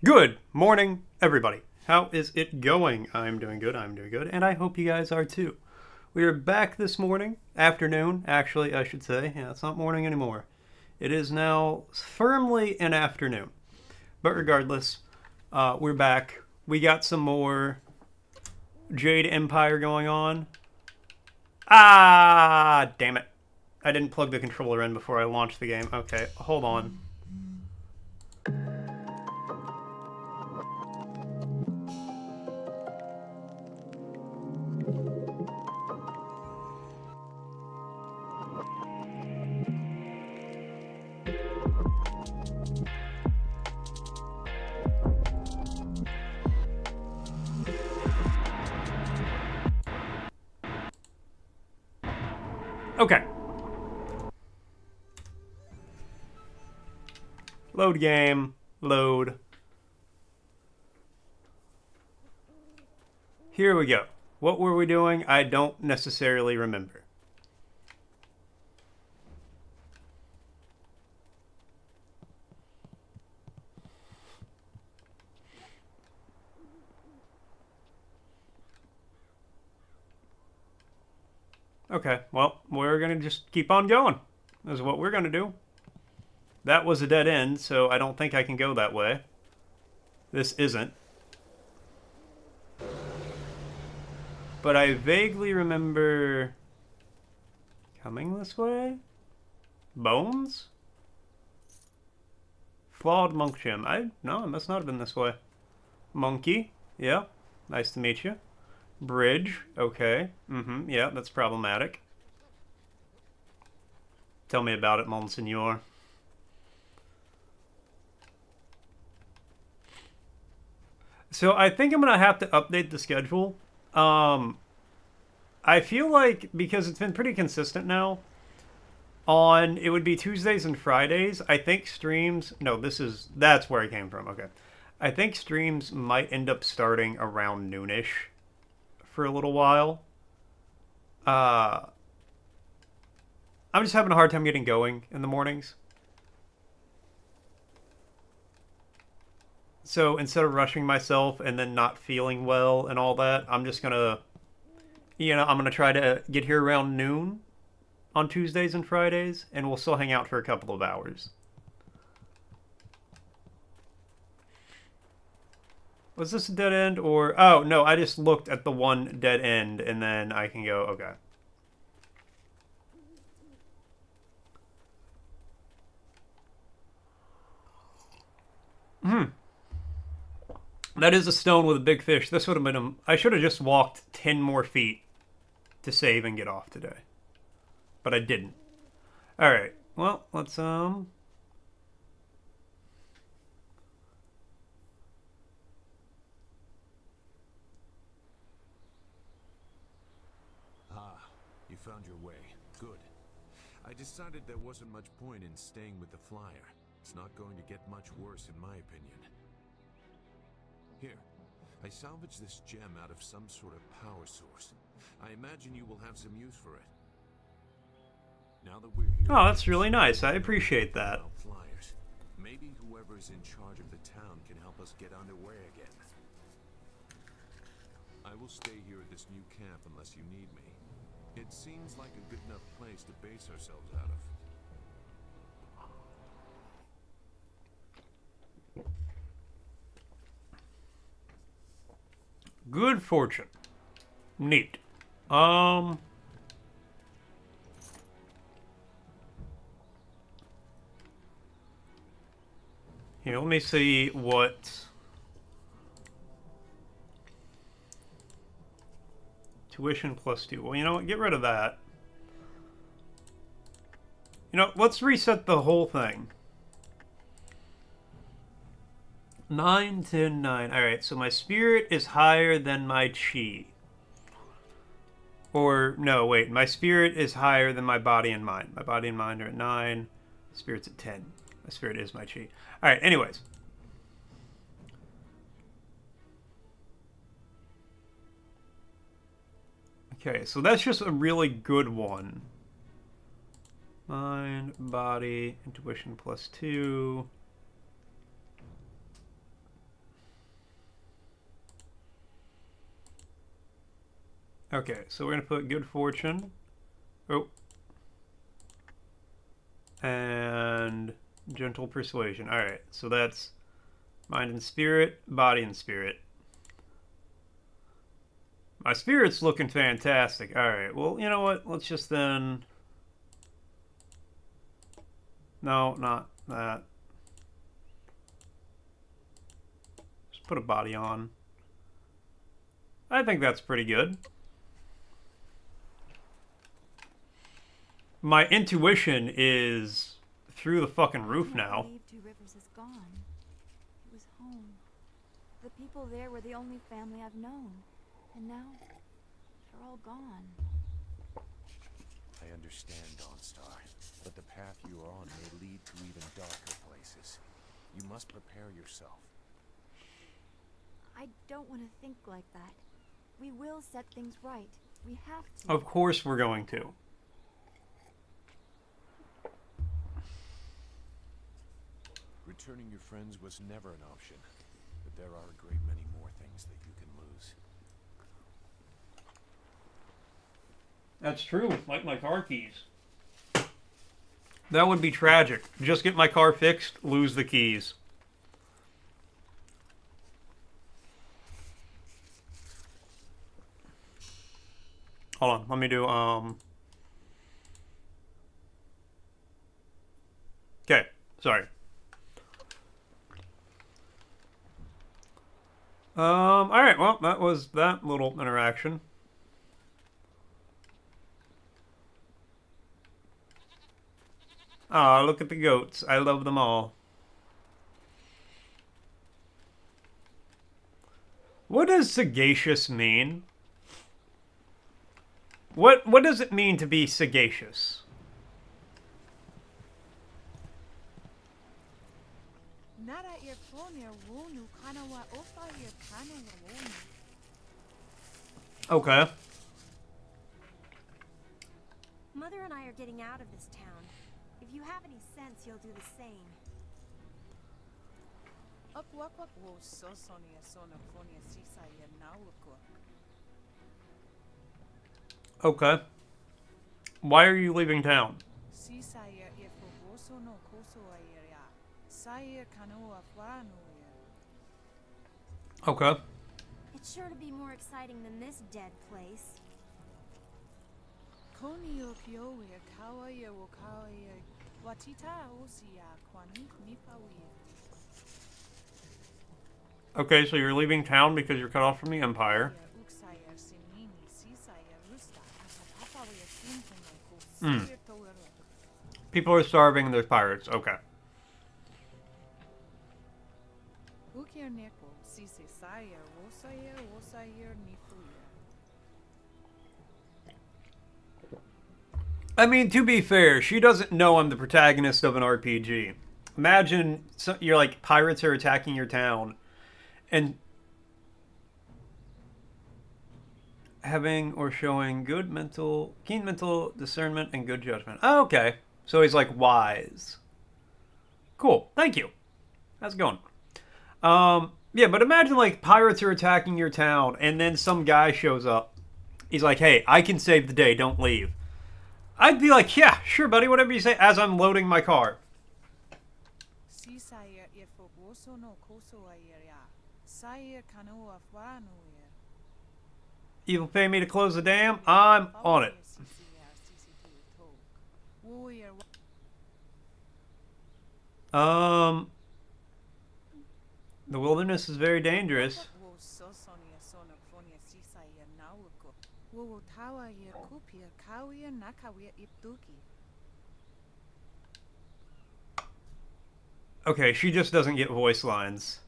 Good morning, everybody. How is it going? I'm doing good, and I hope you guys are too. We are back this morning, afternoon, actually, I should say. Yeah, it's not morning anymore. It is now firmly an afternoon. But regardless, we're back. We got some more Jade Empire going on. Ah, damn it. I didn't plug the controller in before I launched the game. Okay, hold on. Okay. Load game. Load. Here we go. What were we doing? I don't necessarily remember. Okay, well, we're going to just keep on going. Is what we're going to do. That was a dead end, so I don't think I can go that way. This isn't. But I vaguely remember coming this way? Bones? Flawed monk gem. No, it must not have been this way. Monkey. Yeah. Nice to meet you. Bridge. Okay. Yeah, that's problematic. Tell me about it, Monseigneur. So I think I'm going to have to update the schedule. I feel like, because it's been pretty consistent now, it would be Tuesdays and Fridays. I think streams, no, that's where I came from, okay. I think streams might end up starting around noonish for a little while. I'm just having a hard time getting going in the mornings. So instead of rushing myself and then not feeling well and all that, I'm just gonna, I'm gonna try to get here around noon on Tuesdays and Fridays, and we'll still hang out for a couple of hours. Was this a dead end or... Oh, no, I just looked at the one dead end, and then I can go, okay. That is a stone with a big fish. This would have been I should have just walked 10 more feet to save and get off today. But I didn't. Alright. Well, let's, Ah, you found your way. Good. I decided there wasn't much point in staying with the flyer. It's not going to get much worse in my opinion. Here, I salvaged this gem out of some sort of power source. I imagine you will have some use for it. Now that we're here... Oh, that's really nice. I appreciate that. Flyers. Maybe whoever's in charge of the town can help us get underway again. I will stay here at this new camp unless you need me. It seems like a good enough place to base ourselves out of. Good fortune. Neat. Here, let me see what... Tuition +2. Well, you know what? Get rid of that. Let's reset the whole thing. 9, 10, 9. Alright, so my spirit is higher than my chi. Or, no, wait. My spirit is higher than my body and mind. My body and mind are at 9. Spirit's at 10. My spirit is my chi. Alright, anyways. Okay, so that's just a really good one. Mind, body, intuition +2. Okay, so we're gonna put good fortune. Oh. And gentle persuasion. Alright, so that's mind and spirit, body and spirit. My spirit's looking fantastic. Alright, well, you know what? Let's just then... No, not that. Just put a body on. I think that's pretty good. My intuition is through the fucking roof now. I believe Two Rivers is gone. It was home. The people there were the only family I've known. And now, they're all gone. I understand, Dawnstar, but the path you are on may lead to even darker places. You must prepare yourself. I don't want to think like that. We will set things right. We have to. Of course we're going to. Returning your friends was never an option, but there are a great many more things that you can lose. That's true, like my car keys. That would be tragic. Just get my car fixed, lose the keys. Hold on, let me do, Okay, sorry. Alright, well, that was that little interaction. Ah, look at the goats. I love them all. What does sagacious mean? What does it mean to be sagacious? Okay. Mother and I are getting out of this town. If you have any sense, you'll do the same. Okay. Why are you leaving town? Okay. It's sure to be more exciting than this dead place. Okay, so you're leaving town because you're cut off from the Empire. People are starving and there's pirates. Okay. I mean, to be fair, she doesn't know I'm the protagonist of an RPG. Imagine you're like, pirates are attacking your town, and having or showing keen mental discernment and good judgment. Oh, okay. So he's like wise. Cool. Thank you. How's it going? Yeah, but imagine like pirates are attacking your town, and then some guy shows up. He's like, hey, I can save the day. Don't leave. I'd be like, yeah, sure, buddy, whatever you say, as I'm loading my car. You'll pay me to close the dam? I'm on it. The wilderness is very dangerous. Okay, she just doesn't get voice lines.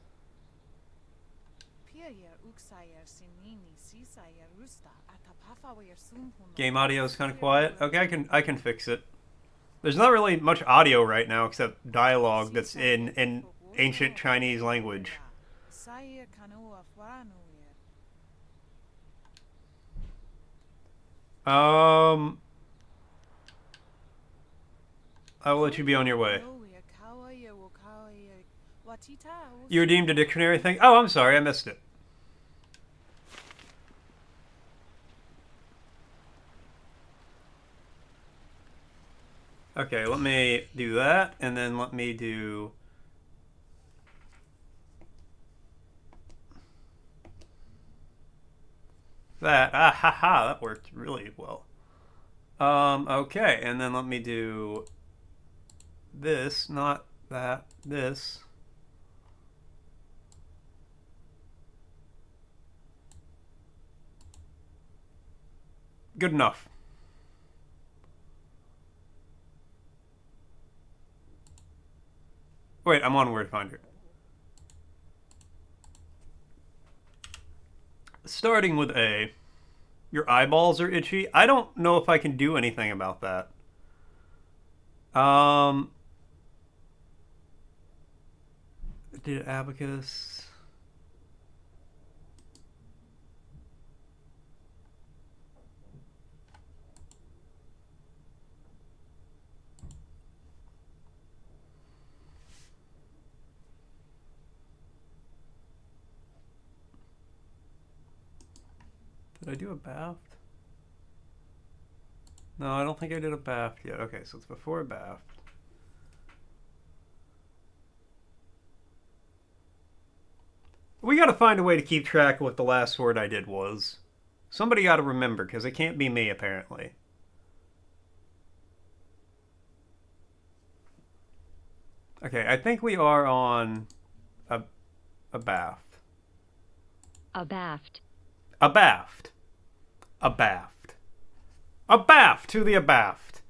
Game audio is kind of quiet. Okay, I can fix it. There's not really much audio right now except dialogue that's in ancient Chinese language. I will let you be on your way. You redeemed a dictionary thing? Oh, I'm sorry, I missed it. Okay, let me do that, and then let me do... that. Ah, ha, ha, that worked really well. Okay, and then let me do this, not that, this. Good enough. Wait, I'm on Word Finder. Starting with A. Your eyeballs are itchy. I don't know if I can do anything about that. Did abacus... Did I do a bath? No, I don't think I did a bath yet. Okay, so it's before a bath. We gotta find a way to keep track of what the last word I did was. Somebody gotta remember, because it can't be me, apparently. Okay, I think we are on a bath. Abaft. Abaft. Abaft. Abaft to the abaft.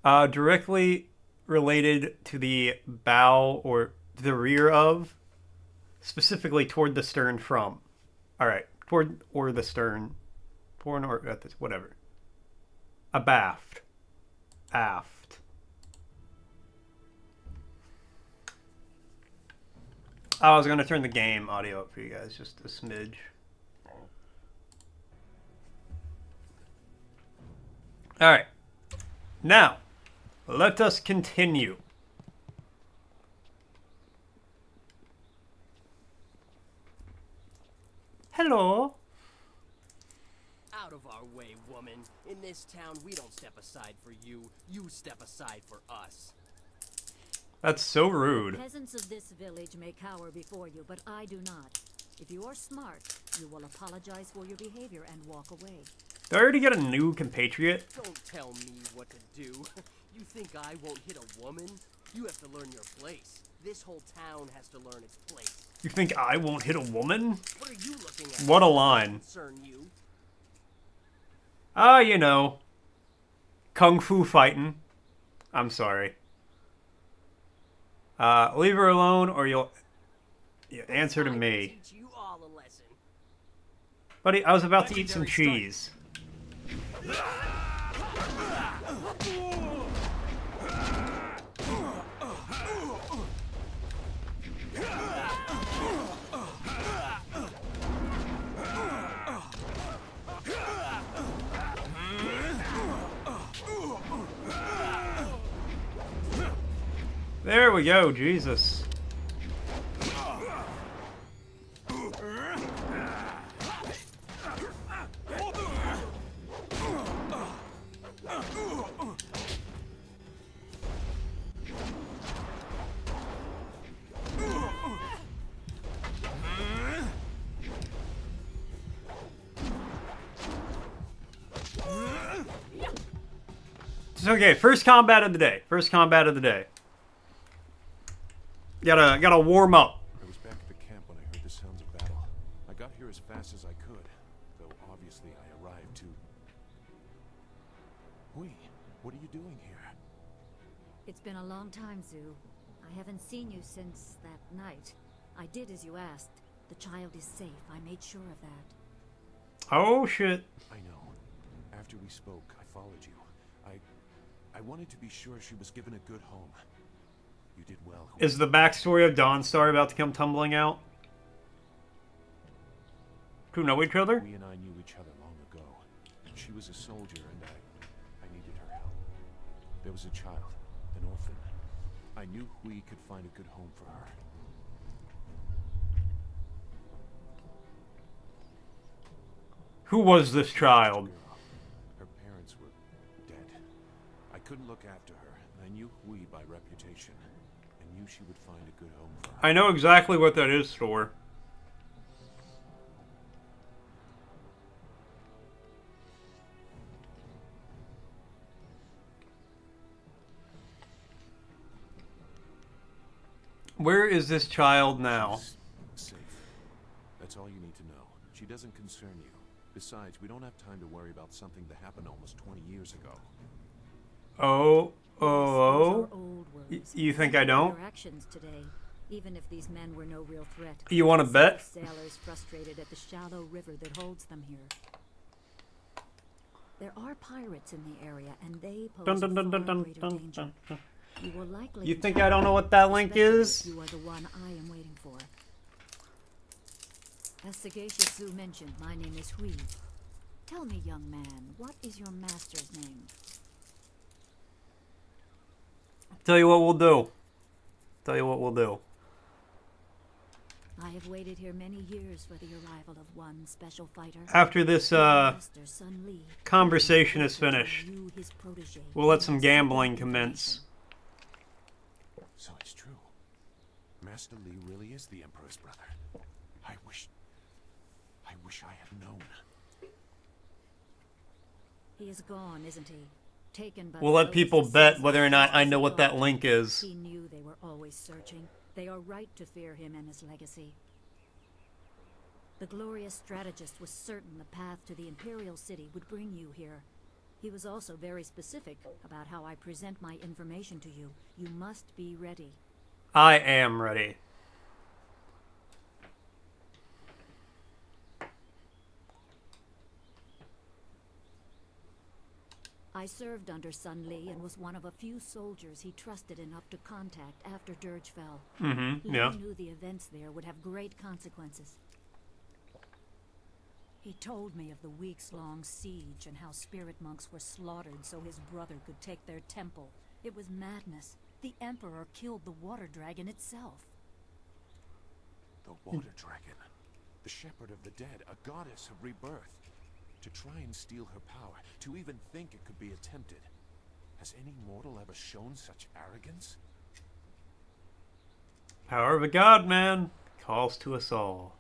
Directly related to the bow or the rear of, specifically toward the stern from. Alright, toward or the stern. Toward or at this, whatever. Abaft. Aft. I was going to turn the game audio up for you guys, just a smidge. Alright. Now, let us continue. Hello. Out of our way, woman. In this town, we don't step aside for you. You step aside for us. That's so rude. Peasants of this village may cower before you, but I do not. If you are smart, you will apologize for your behavior and walk away. Did I already get a new compatriot? Don't tell me what to do. You think I won't hit a woman? You have to learn your place. This whole town has to learn its place. You think I won't hit a woman? What are you looking at? What a line. Concern you? You know. Kung Fu fighting. I'm sorry. Leave her alone or you'll answer to I will me. teach you all a lesson. Buddy, I was about to eat some cheese. There we go, Jesus. It's okay, first combat of the day. First combat of the day. Gotta warm up. I was back at the camp when I heard the sounds of battle. I got here as fast as I could, though obviously I arrived too. Hui, what are you doing here? It's been a long time, Zoo. I haven't seen you since that night. I did as you asked. The child is safe. I made sure of that. Oh shit. I know. After we spoke, I followed you. I wanted to be sure she was given a good home. You did well. Is the backstory of Dawnstar about to come tumbling out? Do you know each other? We and I knew each other long ago. She was a soldier and I needed her help. There was a child, an orphan. I knew we could find a good home for her. Who was this child? Her parents were dead. I couldn't look after her, and I knew Hui by reputation, and knew she would find a good home for her. I know exactly what that is, Thor. Where is this child now? She's safe. That's all you need to know. She doesn't concern you. Besides, we don't have time to worry about something that happened almost 20 years ago. Oh, Those are old words. You think I don't? Their actions today, even if these men were no real threat. You want to bet? Sailors frustrated at the shallow river that holds them here. There are pirates in the area, and they pose a far greater danger. You will likely. You think I don't know what that link is? You are the one I am waiting for. As Sagacious Zoo mentioned, my name is Hui. Tell me, young man, what is your master's name? Tell you what we'll do. Tell you what we'll do. I have waited here many years for the arrival of one special fighter. After this Master Sun Li, conversation is finished, you, his protege, we'll let some have gambling secret commence. So it's true. Master Li really is the Emperor's brother. I wish I had known. He is gone, isn't he? Taken by We'll the let people closest bet sense whether or not I of know what that God. link is. He knew they were always searching. They are right to fear him and his legacy. The glorious strategist was certain the path to the Imperial City would bring you here. He was also very specific about how I present my information to you. You must be ready. I am ready. I served under Sun Li and was one of a few soldiers he trusted enough to contact after Dirge fell. Mm-hmm, Li yeah. knew the events there would have great consequences. He told me of the weeks-long siege and how spirit monks were slaughtered so his brother could take their temple. It was madness. The Emperor killed the water dragon itself. The Water Dragon. The Shepherd of the Dead, a goddess of rebirth. To try and steal her power, to even think it could be attempted. Has any mortal ever shown such arrogance? Power of a god, man. Calls to us all.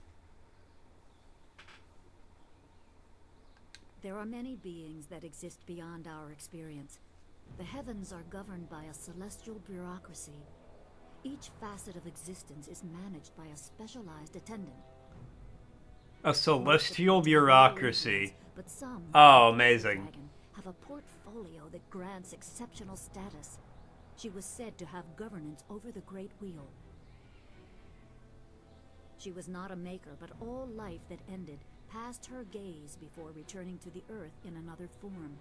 There are many beings that exist beyond our experience. The heavens are governed by a celestial bureaucracy. Each facet of existence is managed by a specialized attendant. A celestial bureaucracy. But some, Oh, like the amazing. dragon, have a portfolio that grants exceptional status. She was said to have governance over the Great Wheel. She was not a maker, but all life that ended passed her gaze before returning to the earth in another form.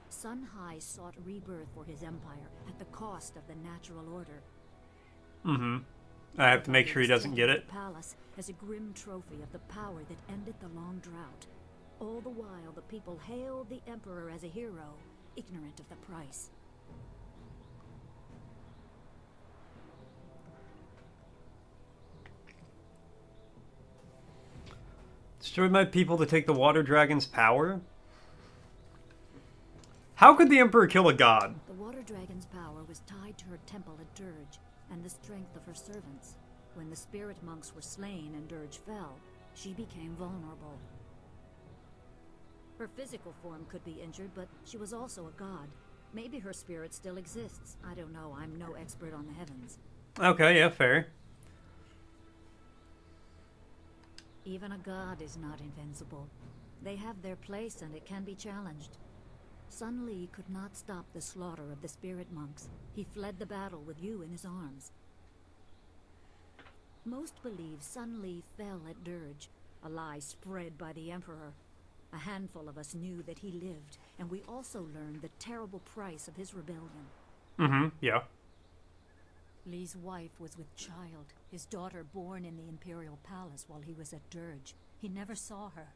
Sun Hai sought rebirth for his empire at the cost of the natural order. Mm-hmm. I have to make sure he doesn't get it. The palace as a grim trophy of the power that ended the long drought. All the while, the people hailed the Emperor as a hero, ignorant of the price. Destroyed my people to take the water dragon's power? How could the Emperor kill a god? The water dragon's power was tied to her temple at Dirge, and the strength of her servants. When the spirit monks were slain and Dirge fell, she became vulnerable. Her physical form could be injured, but she was also a god. Maybe her spirit still exists. I don't know. I'm no expert on the heavens. Okay, yeah, fair. Even a god is not invincible. They have their place and it can be challenged. Sun Li could not stop the slaughter of the spirit monks. He fled the battle with you in his arms. Most believe Sun Li fell at Dirge, a lie spread by the Emperor. A handful of us knew that he lived, and we also learned the terrible price of his rebellion. Mm-hmm, yeah. Li's wife was with child, his daughter born in the Imperial Palace while he was at Dirge. He never saw her.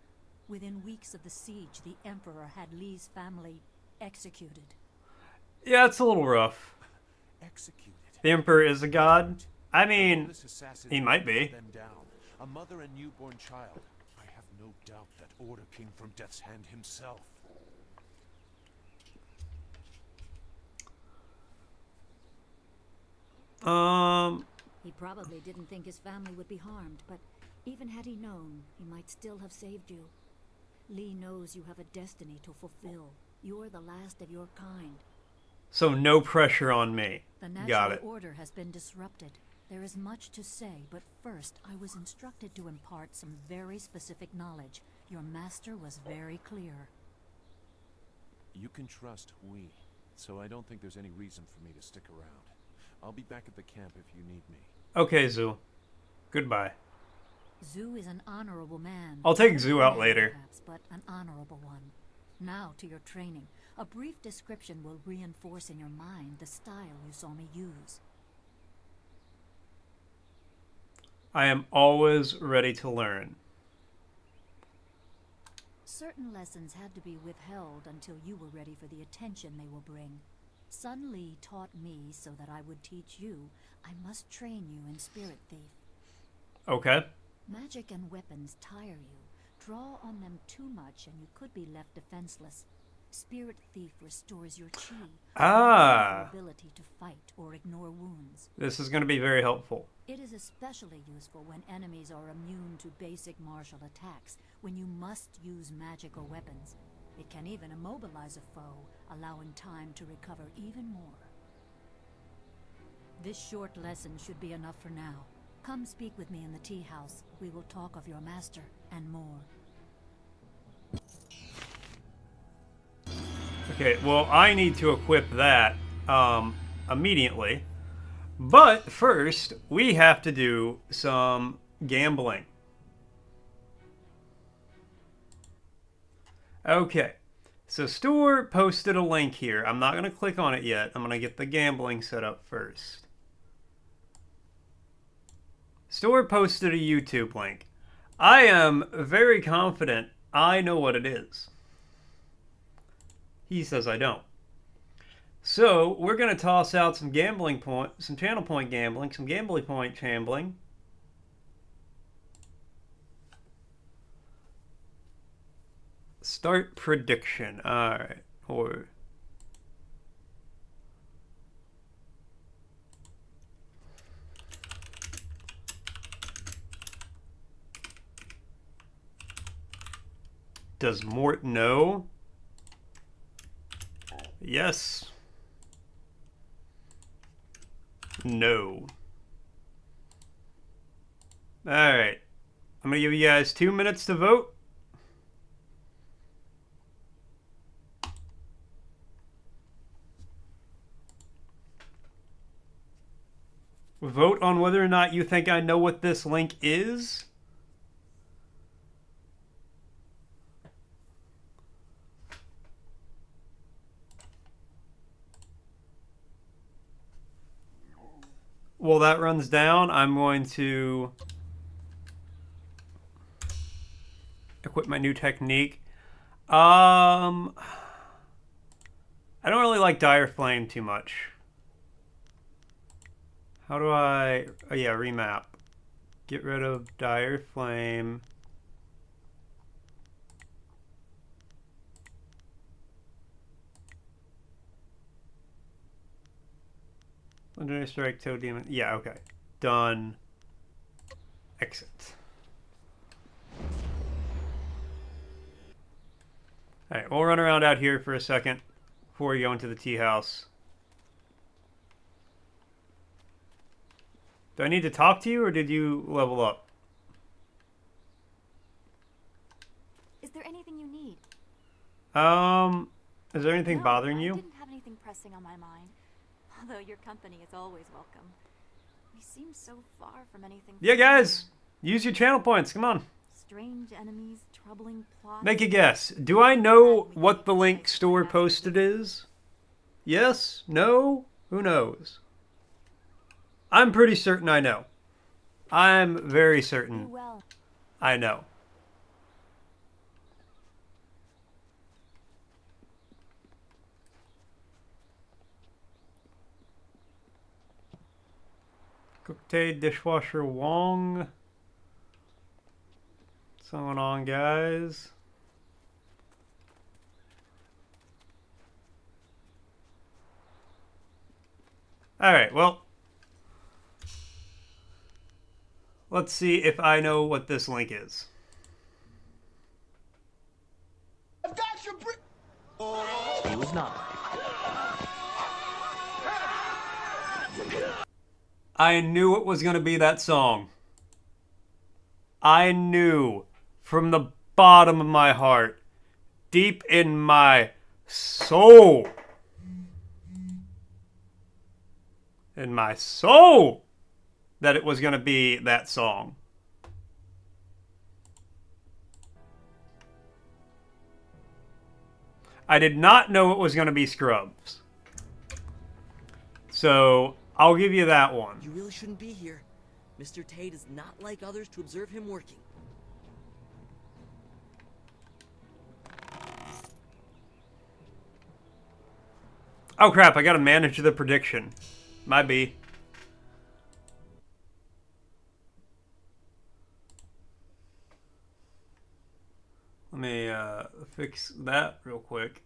Within weeks of the siege, the Emperor had Li's family executed. Yeah, it's a little rough. Executed. The Emperor is a god? I The mean, lawless assassin he might brought be. them down. A mother and newborn child. I have no doubt that order came from Death's hand himself. He probably didn't think his family would be harmed, but even had he known, he might still have saved you. Lee knows you have a destiny to fulfill. You're the last of your kind. So no pressure on me. The Got natural it. order has been disrupted. There is much to say, but first I was instructed to impart some very specific knowledge. Your master was very clear. You can trust we, so I don't think there's any reason for me to stick around. I'll be back at the camp if you need me. Okay, Zoo. Goodbye. Zoo is an honorable man. I'll take Not a Zoo out man, later. perhaps, but an honorable one. Now to your training. A brief description will reinforce in your mind the style you saw me use. I am always ready to learn. Certain lessons had to be withheld until you were ready for the attention they will bring. Sun Li taught me so that I would teach you. I must train you in Spirit Thief. Okay. Magic and weapons tire you. Draw on them too much and you could be left defenseless. Spirit Thief restores your chi. Ah. Your ability to fight or ignore wounds. This is going to be very helpful. It is especially useful when enemies are immune to basic martial attacks, when you must use magic or weapons. It can even immobilize a foe, allowing time to recover even more. This short lesson should be enough for now. Come speak with me in the tea house. We will talk of your master and more. Okay, well, I need to equip that immediately. But first, we have to do some gambling. Okay, so Stuart posted a link here. I'm not going to click on it yet. I'm going to get the gambling set up first. Stuart posted a YouTube link. I am very confident I know what it is. He says I don't. So we're going to toss out some gambling point, some channel point gambling, some gambling point gambling. Start prediction. All right. Or does Mort know? Yes. No. Alright. I'm going to give you guys 2 minutes to vote. Vote on whether or not you think I know what this link is. While that runs down, I'm going to equip my new technique. I don't really like Dire Flame too much. How do I... Oh yeah, remap. Get rid of Dire Flame. Legendary Strike, Toe Demon. Yeah, okay. Done. Exit. Alright, we'll run around out here for a second before we go into the tea house. Do I need to talk to you, or did you level up? Is there anything you need? Is there anything No, bothering I you? didn't have anything pressing on my mind. Although your company is always welcome. We seem so far from anything. Yeah, guys! Use your channel points, come on. Strange enemies, troubling plots. Make a guess. Do I know what the link store posted is? Yes? No? Who knows? I'm pretty certain I know. I'm very certain Well, I know. Cooktae Dishwasher Wong. What's going on, guys? Alright, well, Let's see if I know what this link is. I've got your He was not. I knew it was going to be that song. I knew from the bottom of my heart, deep in my soul, that it was going to be that song. I did not know it was going to be Scrubs. So, I'll give you that one. You really shouldn't be here. Mr. Tate is not like others to observe him working. Oh crap, I gotta manage the prediction. My B. Let me fix that real quick.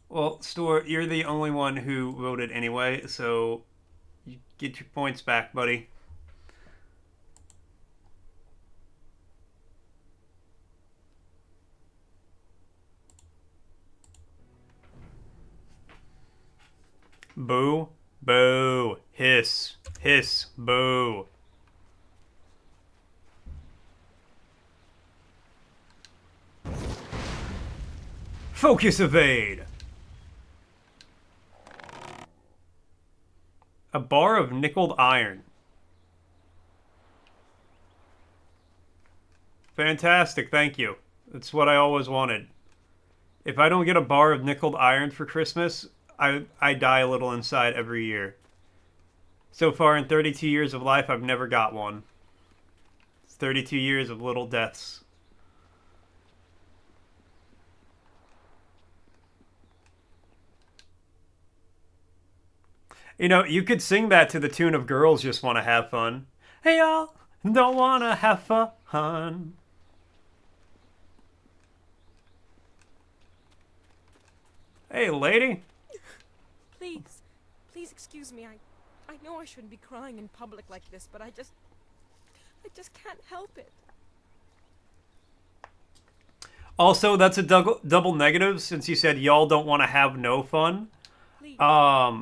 Well, Stuart, you're the only one who voted anyway, so you get your points back, buddy. Boo, boo, hiss, hiss, boo. Focus evade. A bar of nickeled iron. Fantastic, thank you. That's what I always wanted. If I don't get a bar of nickeled iron for Christmas, I die a little inside every year. So far in 32 years of life, I've never got one. It's 32 years of little deaths. You know, you could sing that to the tune of Girls Just Want to Have Fun. Hey, y'all, don't want to have fun. Hey, lady. Please excuse me. I know I shouldn't be crying in public like this, but I just can't help it. Also, that's a double negative since you said y'all don't want to have no fun. Please,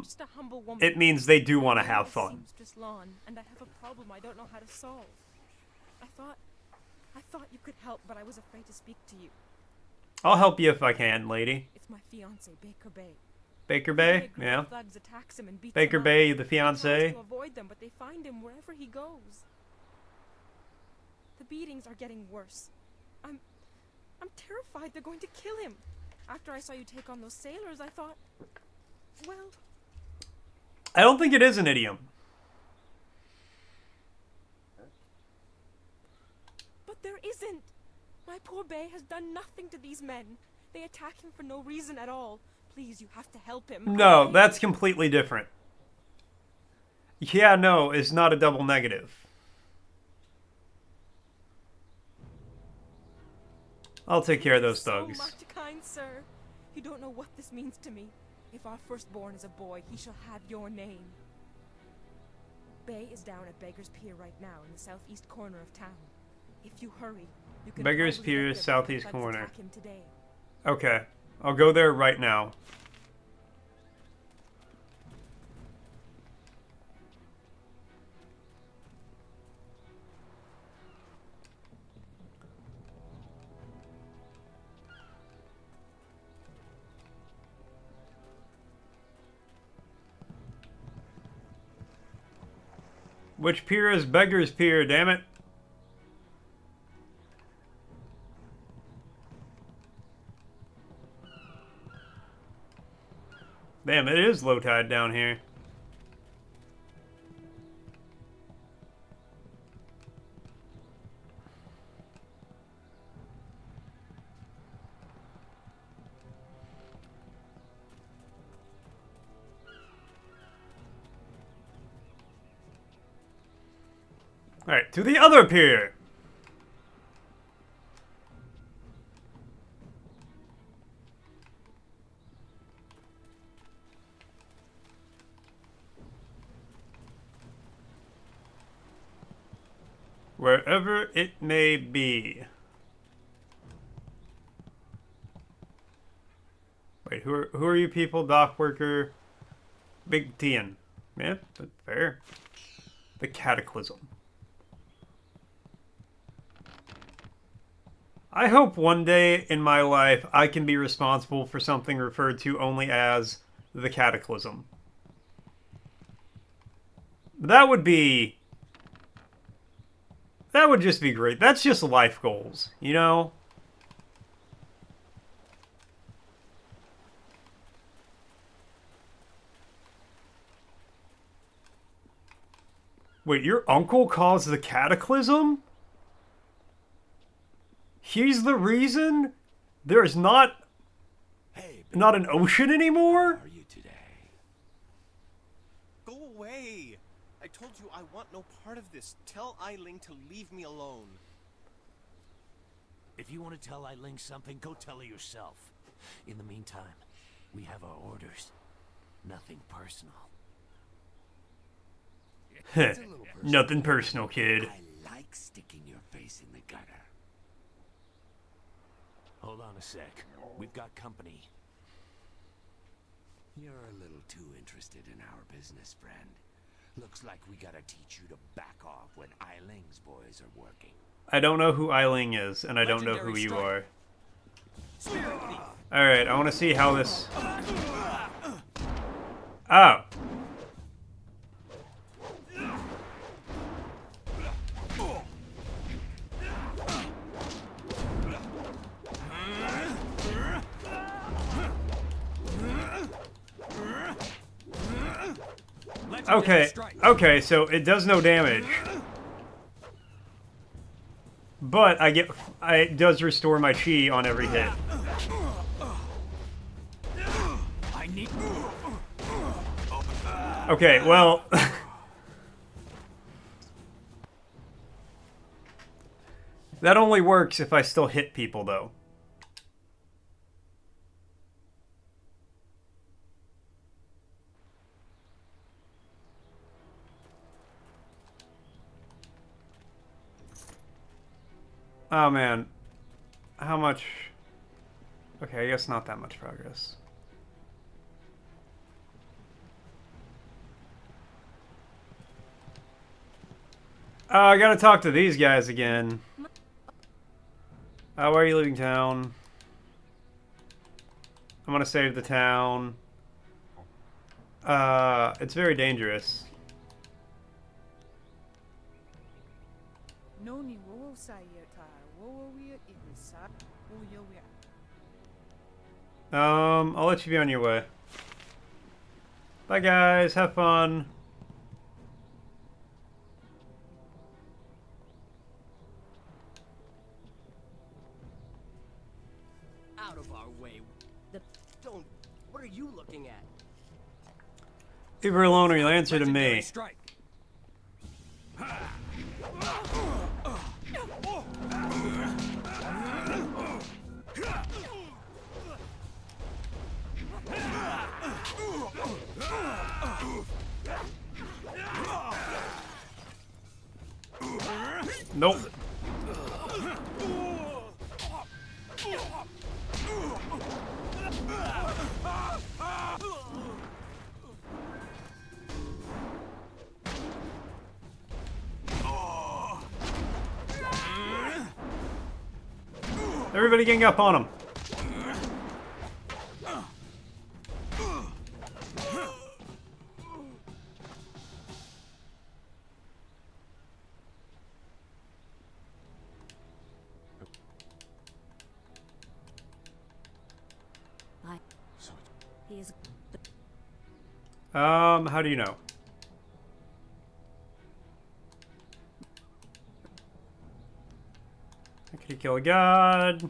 just a humble woman. It means they do want to have fun. Seamstress lawn, and I have a problem I don't know how to solve. I thought you could help, but I was afraid to speak to you. I'll help you if I can, lady. It's my fiance, Baker Bay. Baker Bay? Yeah. Baker Bay, the fiance. To avoid them, but they find him wherever he goes. The beatings are getting worse. I'm terrified they're going to kill him. After I saw you take on those sailors, I thought, well... I don't think it is an idiom. But there isn't. My poor Bay has done nothing to these men. They attack him for no reason at all. Please, you have to help him. No, that's completely different. Yeah, no, it's not a double negative. I'll take care of those thugs. So much, kind sir. You don't know what this means to me. If our firstborn is a boy, he shall have your name. Bay is down at Beggar's Pier right now in the southeast corner of town. If you hurry, you can Beggar's probably Pier, get there southeast before the thugs corner. attack him today. Okay, I'll go there right now. Which pier is Beggar's Pier, damn it? Damn, it is low tide down here. Alright, to the other pier! Wherever it may be. Wait, who are you people? Dock worker, Big Tian. Yeah, but fair. The Cataclysm. I hope one day in my life I can be responsible for something referred to only as the Cataclysm. That would just be great. That's just life goals, you know? Wait, your uncle caused the Cataclysm? He's the reason there's not an ocean anymore? How are you today? Go away! I told you I want no part of this. Tell Eiling to leave me alone. If you want to tell Eiling something, go tell her yourself. In the meantime, we have our orders. Nothing personal. Nothing personal, kid. I like sticking your face in the gutter. Hold on a sec. We've got company. You're a little too interested in our business, friend. Looks like we gotta teach you to back off when Eiling's boys are working. I don't know who Eiling is, and I don't know who you are. Alright, I want to see how this... Oh. Okay, so it does no damage. But it does restore my chi on every hit. Okay, well... that only works if I still hit people, though. Oh, man. How much... Okay, I guess not that much progress. I gotta talk to these guys again. Why are you leaving town? I'm gonna save the town. It's very dangerous. I'll let you be on your way. Bye, guys. Have fun. Out of our way. Don't. What are you looking at? Leave her alone or you'll answer to me. Strike. Nope. Everybody gang up on him. How do you know? Could he kill a god?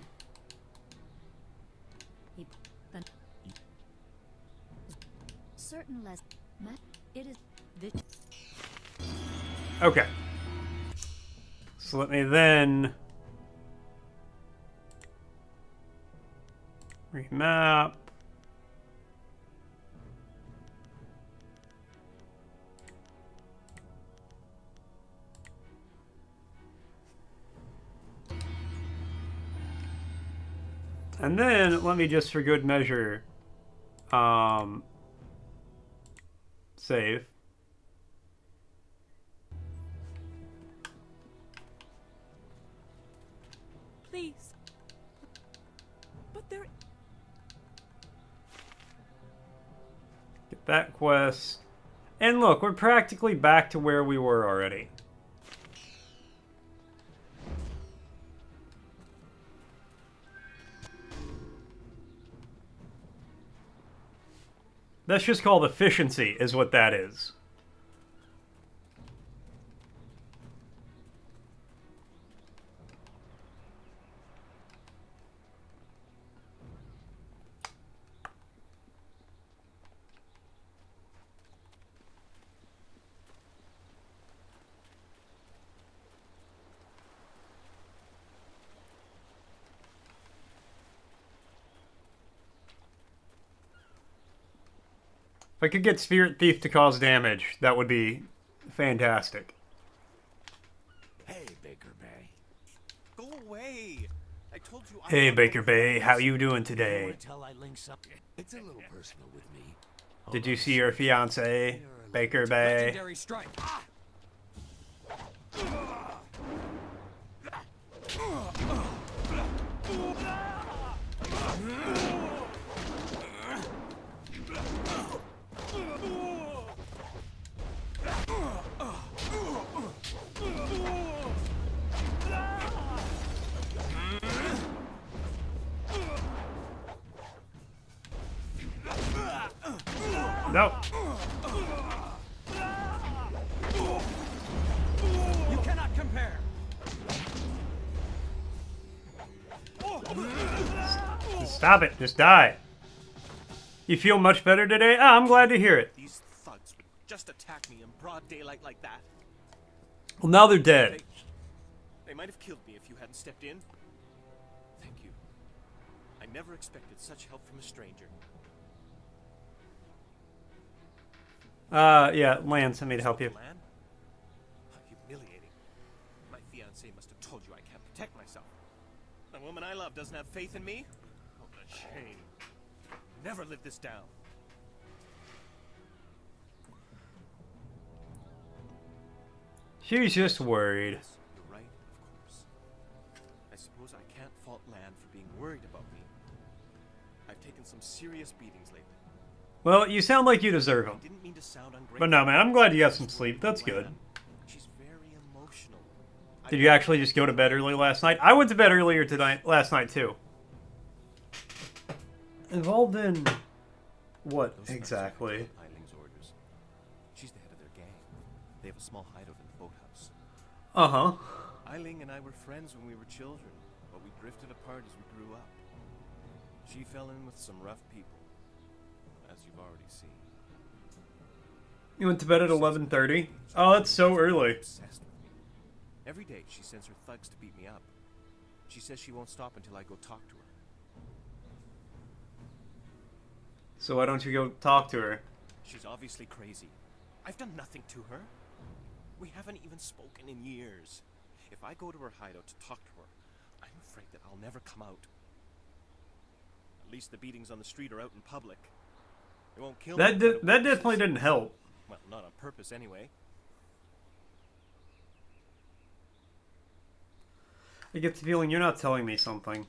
Certain less. It is this. Okay. So let me then remap. And then, let me just for good measure, save. Please. But there... Get that quest. And look, we're practically back to where we were already. That's just called efficiency, is what that is. If I could get Spirit Thief to cause damage, that would be fantastic. Hey, Baker Bay. Go away! I told you. Hey, Baker Bay, how you doing You today? want to tell Eiling something? It's a little personal with me. Did you see your fiance, Baker Bay? Legendary strike. No. You cannot compare. Stop it. Just die. You feel much better today? Ah, I'm glad to hear it. These thugs would just attack me in broad daylight like that. Well, now they're dead. They might have killed me if you hadn't stepped in. Thank you. I never expected such help from a stranger. Yeah, Lan sent me to help you. Lan? How humiliating. My fiancé must have told you I can't protect myself. The woman I love doesn't have faith in me? What a shame. Never live this down. She's just worried. Yes, you're right, of course. I suppose I can't fault Lan for being worried about me. I've taken some serious beatings lately. Well, you sound like you deserve I them. didn't mean to sound ungrateful. But no, man, I'm glad you got some sleep. That's good. She's very emotional. Did you actually just go to bed early last night? I went to bed earlier last night, too. Involved in what Those thugs exactly? followed Eiling's orders. She's the head of their gang. They have a small hideout in the boathouse. Uh-huh. Eiling and I were friends when we were children, but we drifted apart as we grew up. She fell in with some rough people, as you've already seen. You went to bed at 11:30? Oh, that's so early. Obsessed with me. Every day she sends her thugs to beat me up. She says she won't stop until I go talk to her. So why don't you go talk to her? She's obviously crazy. I've done nothing to her. We haven't even spoken in years. If I go to her hideout to talk to her, I'm afraid that I'll never come out. At least the beatings on the street are out in public. They won't kill me. That definitely didn't help. Well, not on purpose anyway. I get the feeling you're not telling me something.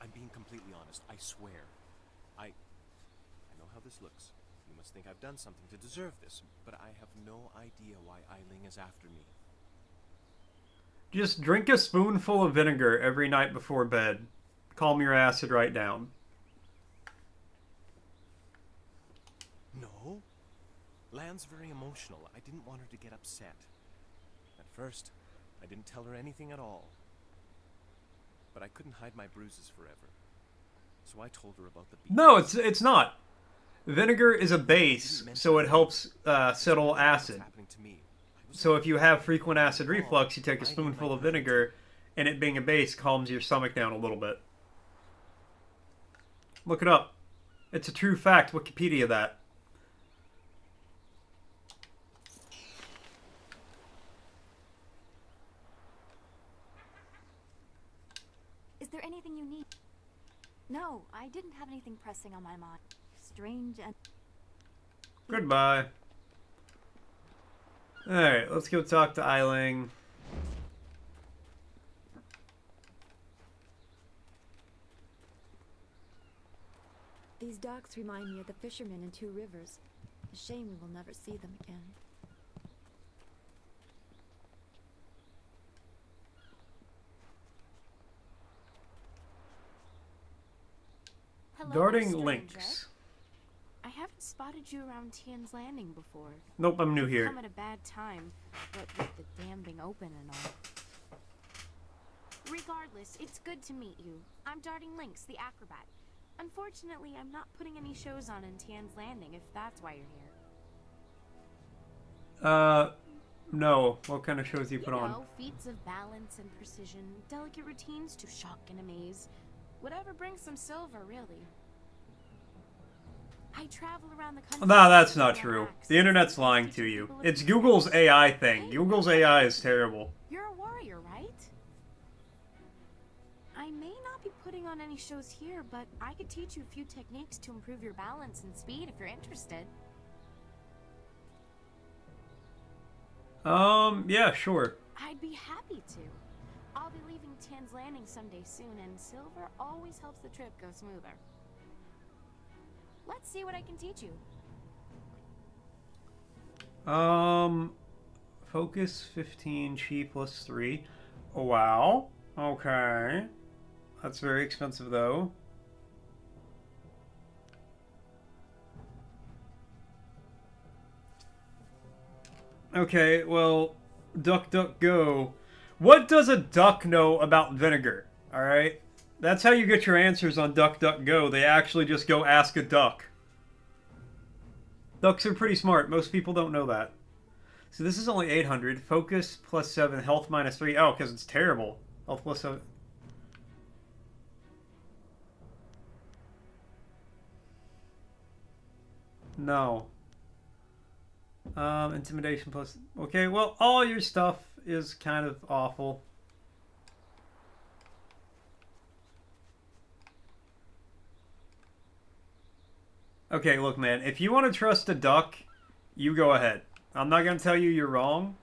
I'm being completely honest, I swear. I know how this looks. You must think I've done something to deserve this, but I have no idea why Eiling is after me. Just drink a spoonful of vinegar every night before bed. Calm your acid right down. No? Lan's very emotional. I didn't want her to get upset. At first, I didn't tell her anything at all. But I couldn't hide my bruises forever. So I told her about the beatings. No, it's not. Vinegar is a base, so it helps settle acid. Happening to me. So if you have frequent acid reflux, you take a spoonful of vinegar, and it being a base calms your stomach down a little bit. Look it up. It's a true fact. Wikipedia that. Is there anything you need? No, I didn't have anything pressing on my mind. Strange and... Goodbye. Alright, let's go talk to Eiling. These docks remind me of the fishermen in Two Rivers. A shame we will never see them again. Hello, Darting stranger. links. I haven't spotted you around Tian's Landing before. Nope, I'm new here. Come at a bad time, what with the dam being open and all. Regardless, it's good to meet you. I'm Darting Lynx, the acrobat. Unfortunately, I'm not putting any shows on in Tian's Landing, if that's why you're here. No. What kind of shows do you put on? Feats of balance and precision, delicate routines to shock and amaze. Whatever brings some silver, really. I travel around the country. No, that's not true. The internet's lying to you. It's Google's AI thing. Google's AI is terrible. You're a warrior, right? I may not be putting on any shows here, but I could teach you a few techniques to improve your balance and speed if you're interested. Yeah, sure. I'd be happy to. I'll be leaving Tian's Landing someday soon, and silver always helps the trip go smoother. Let's see what I can teach you. Focus 15, chi plus 3. Wow. Okay. That's very expensive, though. Okay, well, duck, duck, go. What does a duck know about vinegar? Alright? That's how you get your answers on DuckDuckGo. They actually just go ask a duck. Ducks are pretty smart. Most people don't know that. So this is only 800. Focus plus 7. Health minus 3. Oh, because it's terrible. Health plus 7. No. Intimidation plus... Okay, well, all your stuff is kind of awful. Okay, look, man, if you want to trust a duck, you go ahead. I'm not going to tell you you're wrong,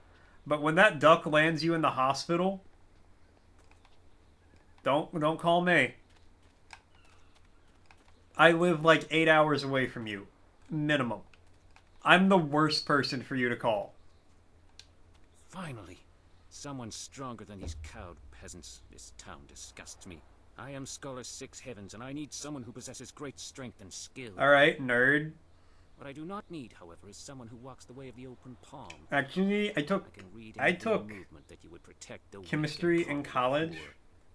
but when that duck lands you in the hospital, don't call me. I live like 8 hours away from you. Minimum. I'm the worst person for you to call. Finally, someone stronger than these cowed peasants. This town disgusts me. I am Scholar Six Heavens, and I need someone who possesses great strength and skill. Alright, nerd. What I do not need, however, is someone who walks the way of the open palm. Actually, I took that you would protect the chemistry in college.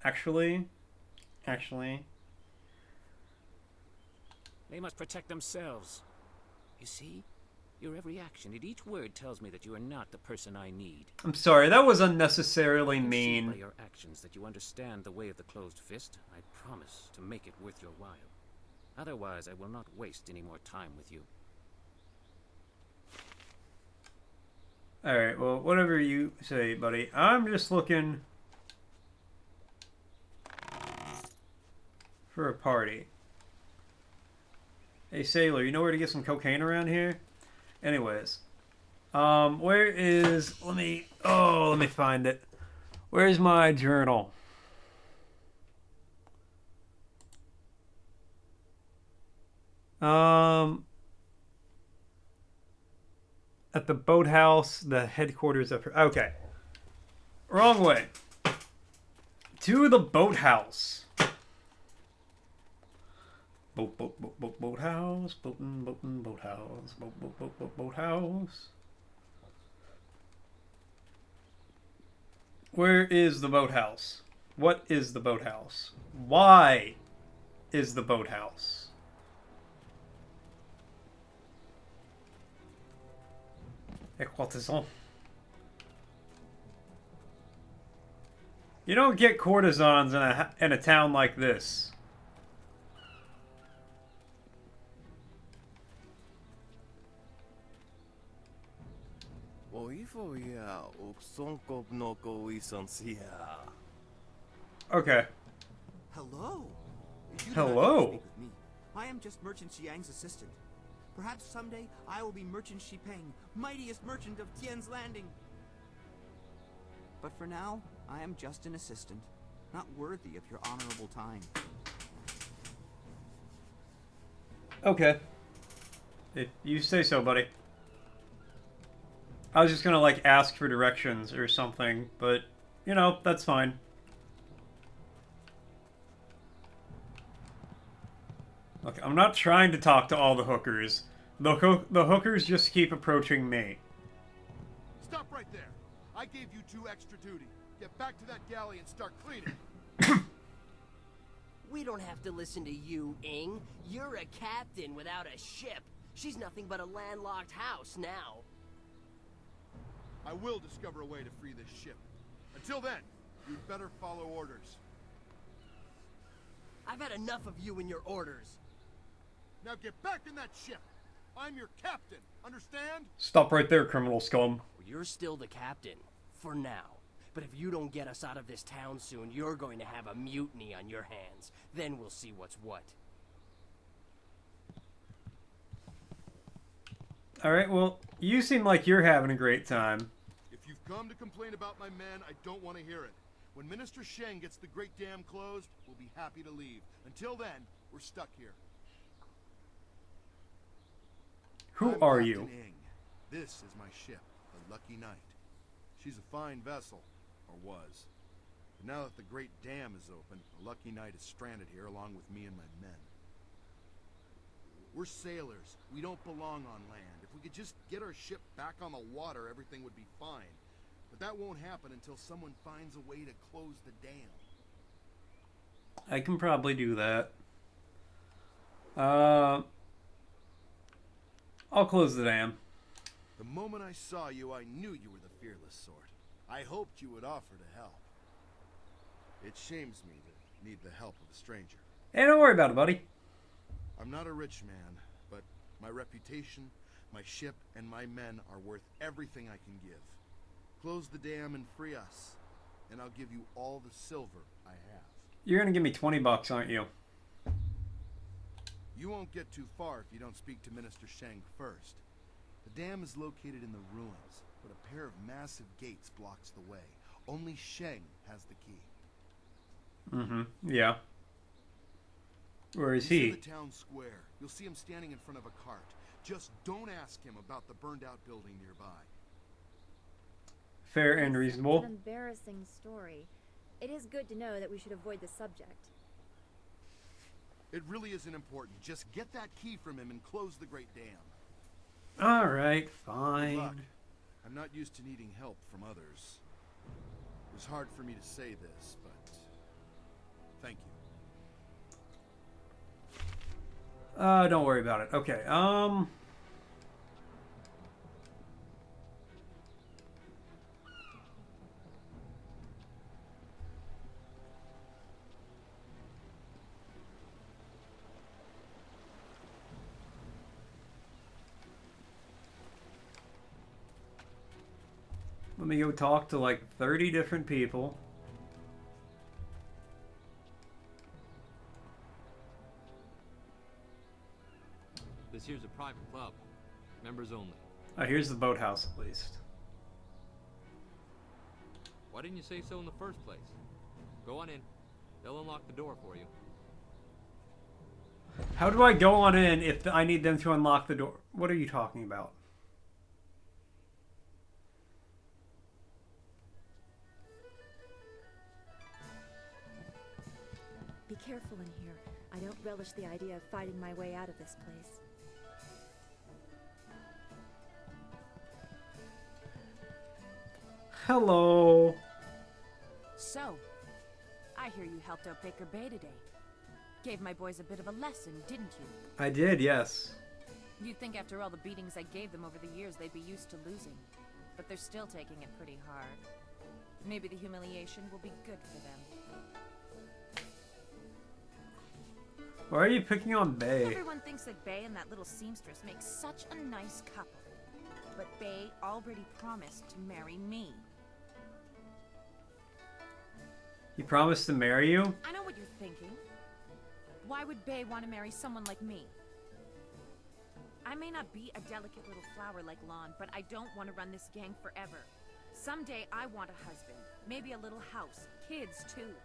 Actually. They must protect themselves. You see? Your every action and each word tells me that you are not the person I need. I'm sorry, that was unnecessarily mean. By your actions that you understand the way of the closed fist. I promise to make it worth your while. Otherwise, I will not waste any more time with you. Alright, well, whatever you say, buddy. I'm just looking for a party. Hey, sailor, you know where to get some cocaine around here? Anyways. Where is... let me find it. Where's my journal? At the boathouse, the headquarters of her... okay. Wrong way. To the boathouse. Boathouse. Boathouse. Boathouse. Where is the boathouse? What is the boathouse? Why is the boathouse? Courtisan. You don't get courtesans in a town like this. Okay. Hello. You do not need to Hello. speak with me. I am just Merchant Xiang's assistant. Perhaps someday I will be Merchant Xipeng, mightiest merchant of Tian's Landing. But for now, I am just an assistant, not worthy of your honorable time. Okay. If you say so, buddy. I was just gonna, like, ask for directions or something, but, you know, that's fine. Look, I'm not trying to talk to all the hookers. The hookers just keep approaching me. Stop right there. I gave you 2 extra duty. Get back to that galley and start cleaning. We don't have to listen to you, Ing. You're a captain without a ship. She's nothing but a landlocked house now. I will discover a way to free this ship. Until then, you'd better follow orders. I've had enough of you and your orders. Now get back in that ship. I'm your captain. Understand? Stop right there, criminal scum. You're still the captain. For now. But if you don't get us out of this town soon, you're going to have a mutiny on your hands. Then we'll see what's what. Alright, well, you seem like you're having a great time. If you've come to complain about my men, I don't want to hear it. When Minister Sheng gets the Great Dam closed, we'll be happy to leave. Until then, we're stuck here. Who I'm are Captain you? Ing. This is my ship, the Lucky Knight. She's a fine vessel, or was. But now that the Great Dam is open, the Lucky Knight is stranded here along with me and my men. We're sailors. We don't belong on land. If we could just get our ship back on the water, everything would be fine. But that won't happen until someone finds a way to close the dam. I can probably do that. I'll close the dam. The moment I saw you, I knew you were the fearless sort. I hoped you would offer to help. It shames me to need the help of a stranger. Hey, don't worry about it, buddy. I'm not a rich man, but my reputation, my ship, and my men are worth everything I can give. Close the dam and free us, and I'll give you all the silver I have. You're gonna give me 20 bucks, aren't you? You won't get too far if you don't speak to Minister Sheng first. The dam is located in the ruins, but a pair of massive gates blocks the way. Only Sheng has the key. Mm-hmm. Yeah. Where is He's he? in the town square. You'll see him standing in front of a cart. Just don't ask him about the burned-out building nearby. Fair and reasonable. An embarrassing story. It is good to know that we should avoid the subject. It really isn't important. Just get that key from him and close the Great Dam. Alright, Good fine. luck. I'm not used to needing help from others. It was hard for me to say this, but thank you. Don't worry about it. Okay, let me go talk to like 30 different people. This here's a private club. Members only. Here's the boathouse at least. Why didn't you say so in the first place? Go on in. They'll unlock the door for you. How do I go on in if I need them to unlock the door? What are you talking about? Be careful in here. I don't relish the idea of fighting my way out of this place. Hello. So, I hear you helped out Baker Bay today. Gave my boys a bit of a lesson, didn't you? I did, yes. You'd think after all the beatings I gave them over the years they'd be used to losing. But they're still taking it pretty hard. Maybe the humiliation will be good for them. Why are you picking on Bay? Everyone thinks that Bay and that little seamstress make such a nice couple. But Bay already promised to marry me. He promised to marry you? I know what you're thinking. Why would Bay want to marry someone like me? I may not be a delicate little flower like Lon, but I don't want to run this gang forever. Someday I want a husband, maybe a little house, kids too.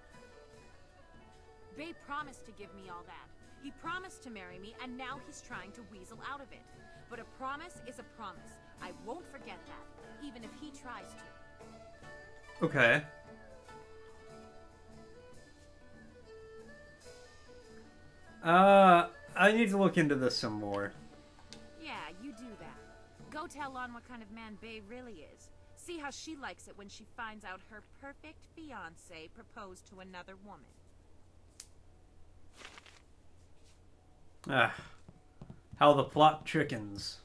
Bay promised to give me all that. He promised to marry me, and now he's trying to weasel out of it. But a promise is a promise. I won't forget that, even if he tries to. Okay. I need to look into this some more. Yeah, you do that. Go tell Lon what kind of man Bay really is. See how she likes it when she finds out her perfect fiancé proposed to another woman. Ah. How the plot chickens.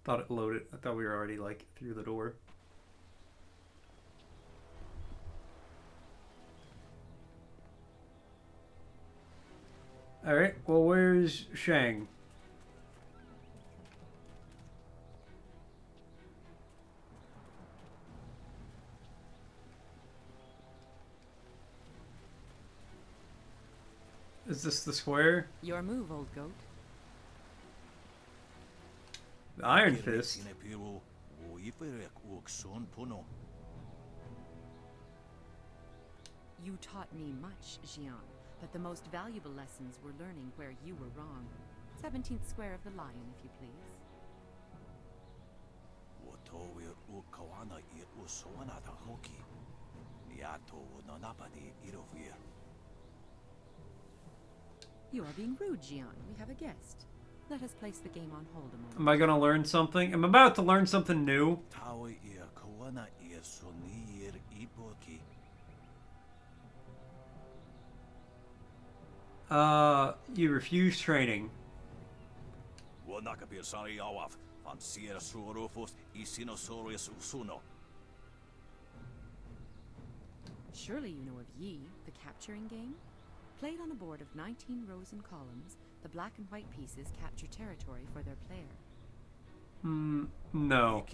Thought it loaded. I thought we were already, like, through the door. Alright, well, where's Shang? Is this the square? Your move, old goat. The Iron Fist. You taught me much, Jian, but the most valuable lessons were learning where you were wrong. 17th square of the lion, if you please. You are being rude, Jian. We have a guest. Let us place the game on hold a moment. Am I gonna learn something? I'm about to learn something new. You refuse training. Surely you know of Yi, the capturing game? Played on a board of 19 rows and columns, the black and white pieces capture territory for their player. No.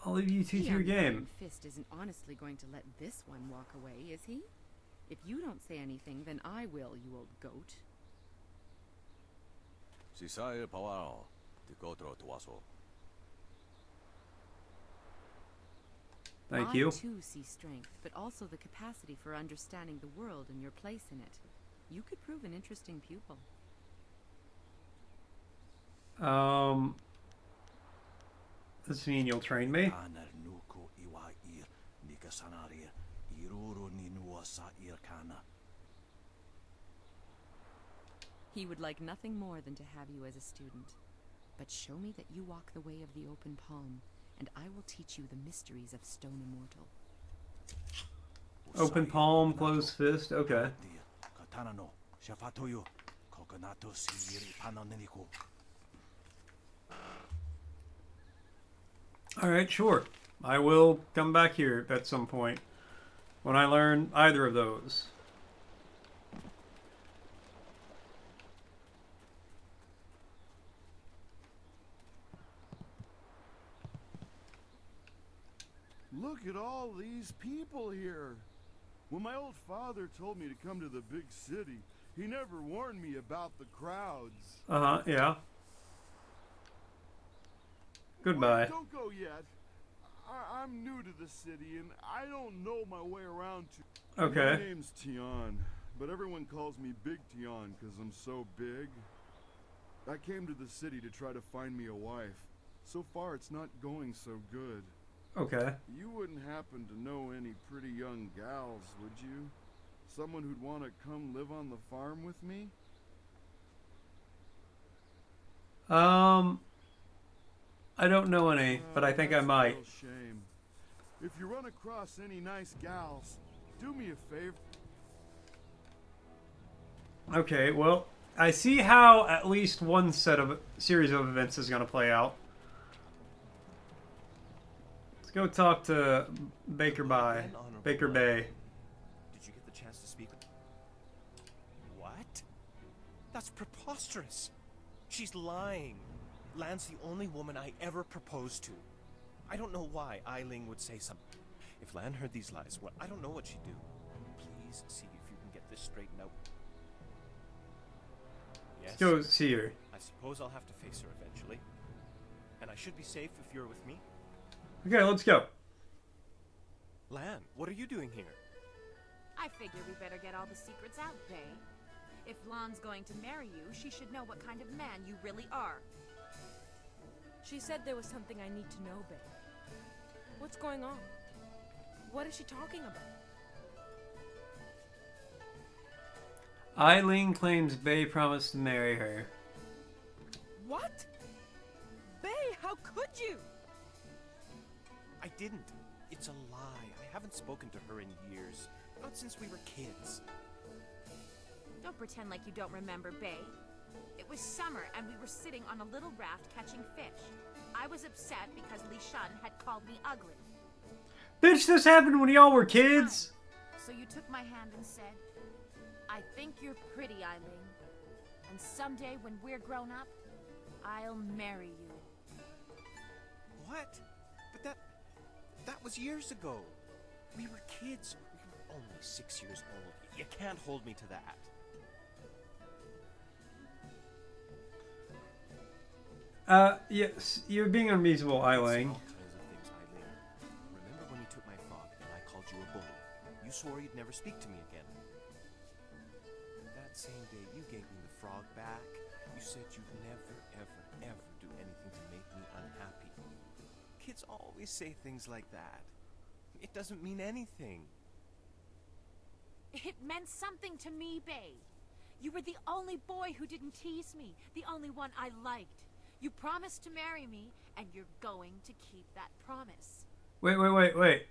I'll leave you two to your game. Fist isn't honestly going to let this one walk away, is he? If you don't say anything, then I will, you old goat. Thank you. I too see strength, but also the capacity for understanding the world and your place in it. You could prove an interesting pupil. Does this mean you'll train me? He would like nothing more than to have you as a student. But show me that you walk the way of the open palm, and I will teach you the mysteries of Stone Immortal. Open palm, closed fist, okay. Alright, sure. I will come back here at some point when I learn either of those. Look at all these people here. When my old father told me to come to the big city, he never warned me about the crowds. Uh-huh, yeah. Goodbye. Wait, don't go yet. I'm new to the city, and I don't know my way around too. Okay. My name's Tian, but everyone calls me Big Tian because I'm so big. I came to the city to try to find me a wife. So far, it's not going so good. Okay. You wouldn't happen to know any pretty young gals, would you? Someone who'd want to come live on the farm with me? I don't know any, but I think I might. That's a real shame. If you run across any nice gals, do me a favor. Okay, well, I see how at least one series of events is going to play out. Let's go talk to Baker Bay. Did you get the chance to speak with... What? That's preposterous. She's lying. Lan's the only woman I ever proposed to. I don't know why Eiling would say something. If Lan heard these lies, well, I don't know what she'd do. Please see if you can get this straightened out. Yes. Let's go see her. I suppose I'll have to face her eventually. And I should be safe if you're with me. Okay, let's go. Lan, what are you doing here? I figure we better get all the secrets out, Bay. If Lan's going to marry you, she should know what kind of man you really are. She said there was something I need to know, Bay. What's going on? What is she talking about? Eileen claims Bay promised to marry her. What? Bay, how could you? I didn't. It's a lie. I haven't spoken to her in years. Not since we were kids. Don't pretend like you don't remember, Bay. It was summer and we were sitting on a little raft catching fish. I was upset because Li Shun had called me ugly. Bitch, this happened when y'all were kids. So you took my hand and said, I think you're pretty, Eileen. And someday when we're grown up, I'll marry you. What? But that was years ago. We were kids. We were only 6 years old. You can't hold me to that. Yes, you're being unreasonable, Eileen. All kinds of things, Eileen. Remember when you took my frog and I called you a bully? You swore you'd never speak to me again. That same day you gave me the frog back, you said you'd never, ever, ever do anything to make me unhappy. Kids always say things like that. It doesn't mean anything. It meant something to me, Bay. You were the only boy who didn't tease me, the only one I liked. You promised to marry me, and you're going to keep that promise. Wait.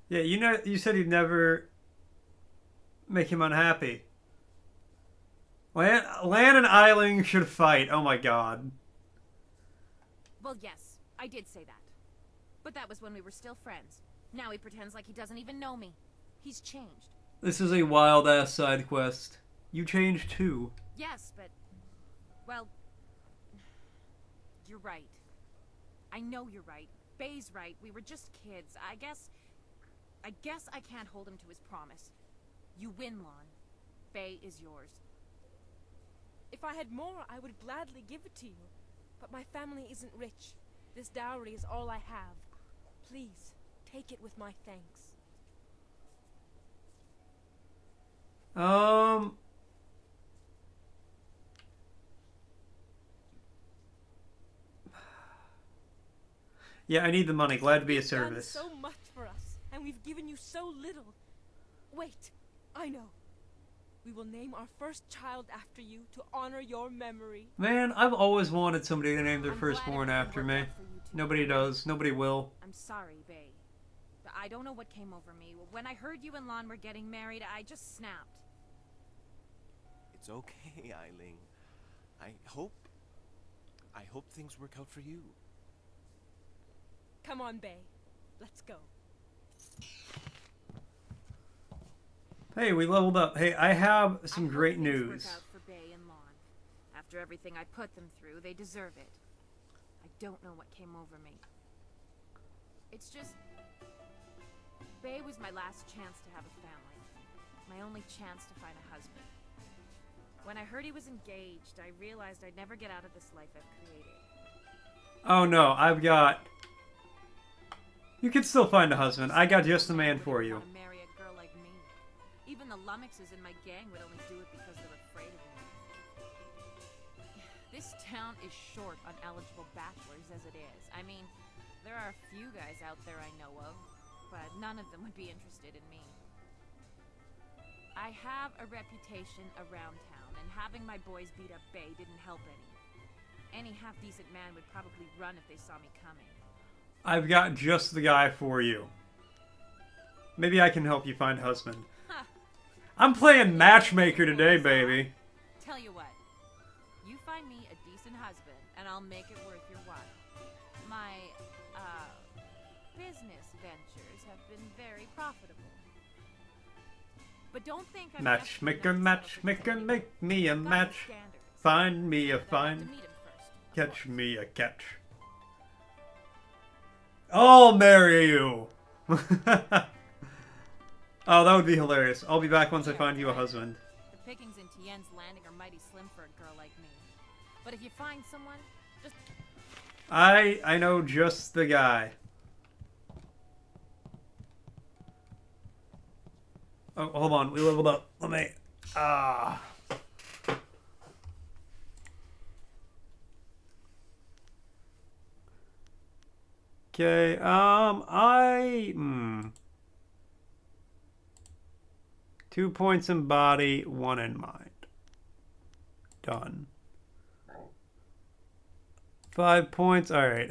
Yeah, you said you'd never make him unhappy. Lan and Eiling should fight. Oh my god. Well, yes, I did say that. But that was when we were still friends. Now he pretends like he doesn't even know me. He's changed. This is a wild-ass side quest. You changed too. Yes, but... well... you're right. I know you're right. Bay's right. We were just kids. I guess I can't hold him to his promise. You win, Lon. Bay is yours. If I had more, I would gladly give it to you. But my family isn't rich. This dowry is all I have. Please, take it with my thanks. Yeah, I need the money. Glad to be of You've done service. so much for us, and we've given you so little. Wait, I know. We will name our first child after you to honor your memory. Man, I've always wanted somebody to name their firstborn after me. Nobody does. Nobody will. I'm sorry, Bay. I don't know what came over me. When I heard you and Lon were getting married, I just snapped. It's okay, Eiling. I hope things work out for you. Come on, Bay. Let's go. Hey, we leveled up. Hey, I have some great news. Work out for Bay and Lon. After everything I put them through, they deserve it. I don't know what came over me. It's just... Bay was my last chance to have a family. My only chance to find a husband. When I heard he was engaged, I realized I'd never get out of this life I've created. Oh no, I've got... You can still find a husband. I got just the man for you. Want to marry a girl like me. Even the lummoxes in my gang would only do it because they're afraid of me. This town is short on eligible bachelors as it is. I mean, there are a few guys out there I know of, but none of them would be interested in me. I have a reputation around town, and having my boys beat up Bay didn't help any. Any half-decent man would probably run if they saw me coming. I've got just the guy for you. Maybe I can help you find husband. I'm playing matchmaker today, baby. Tell you what. You find me a decent husband, and I'll make it worth your while. My, business ventures have been very profitable. But don't think I'm Matchmaker, matchmaker, make me a match. Find me a find. Catch me a catch. I'll marry you! Oh, that would be hilarious. I'll be back once I find you a husband. The pickings in Tien's Landing are mighty slim for a girl like me. But if you find someone, just... I know just the guy. Oh, hold on. We leveled up. Let me... Okay, 2 points in body, 1 in mind. Done. 5 points. All right.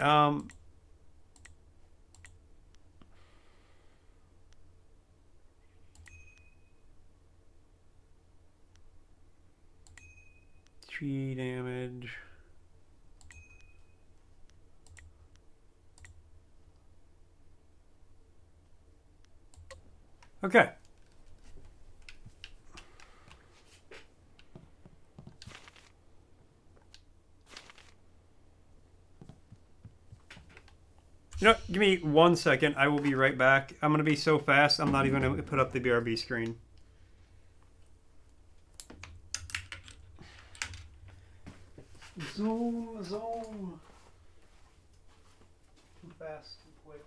Tree damage. Okay. You know, give me 1 second. I will be right back. I'm going to be so fast, I'm not even going to put up the BRB screen. Zoom. Too fast, too quick.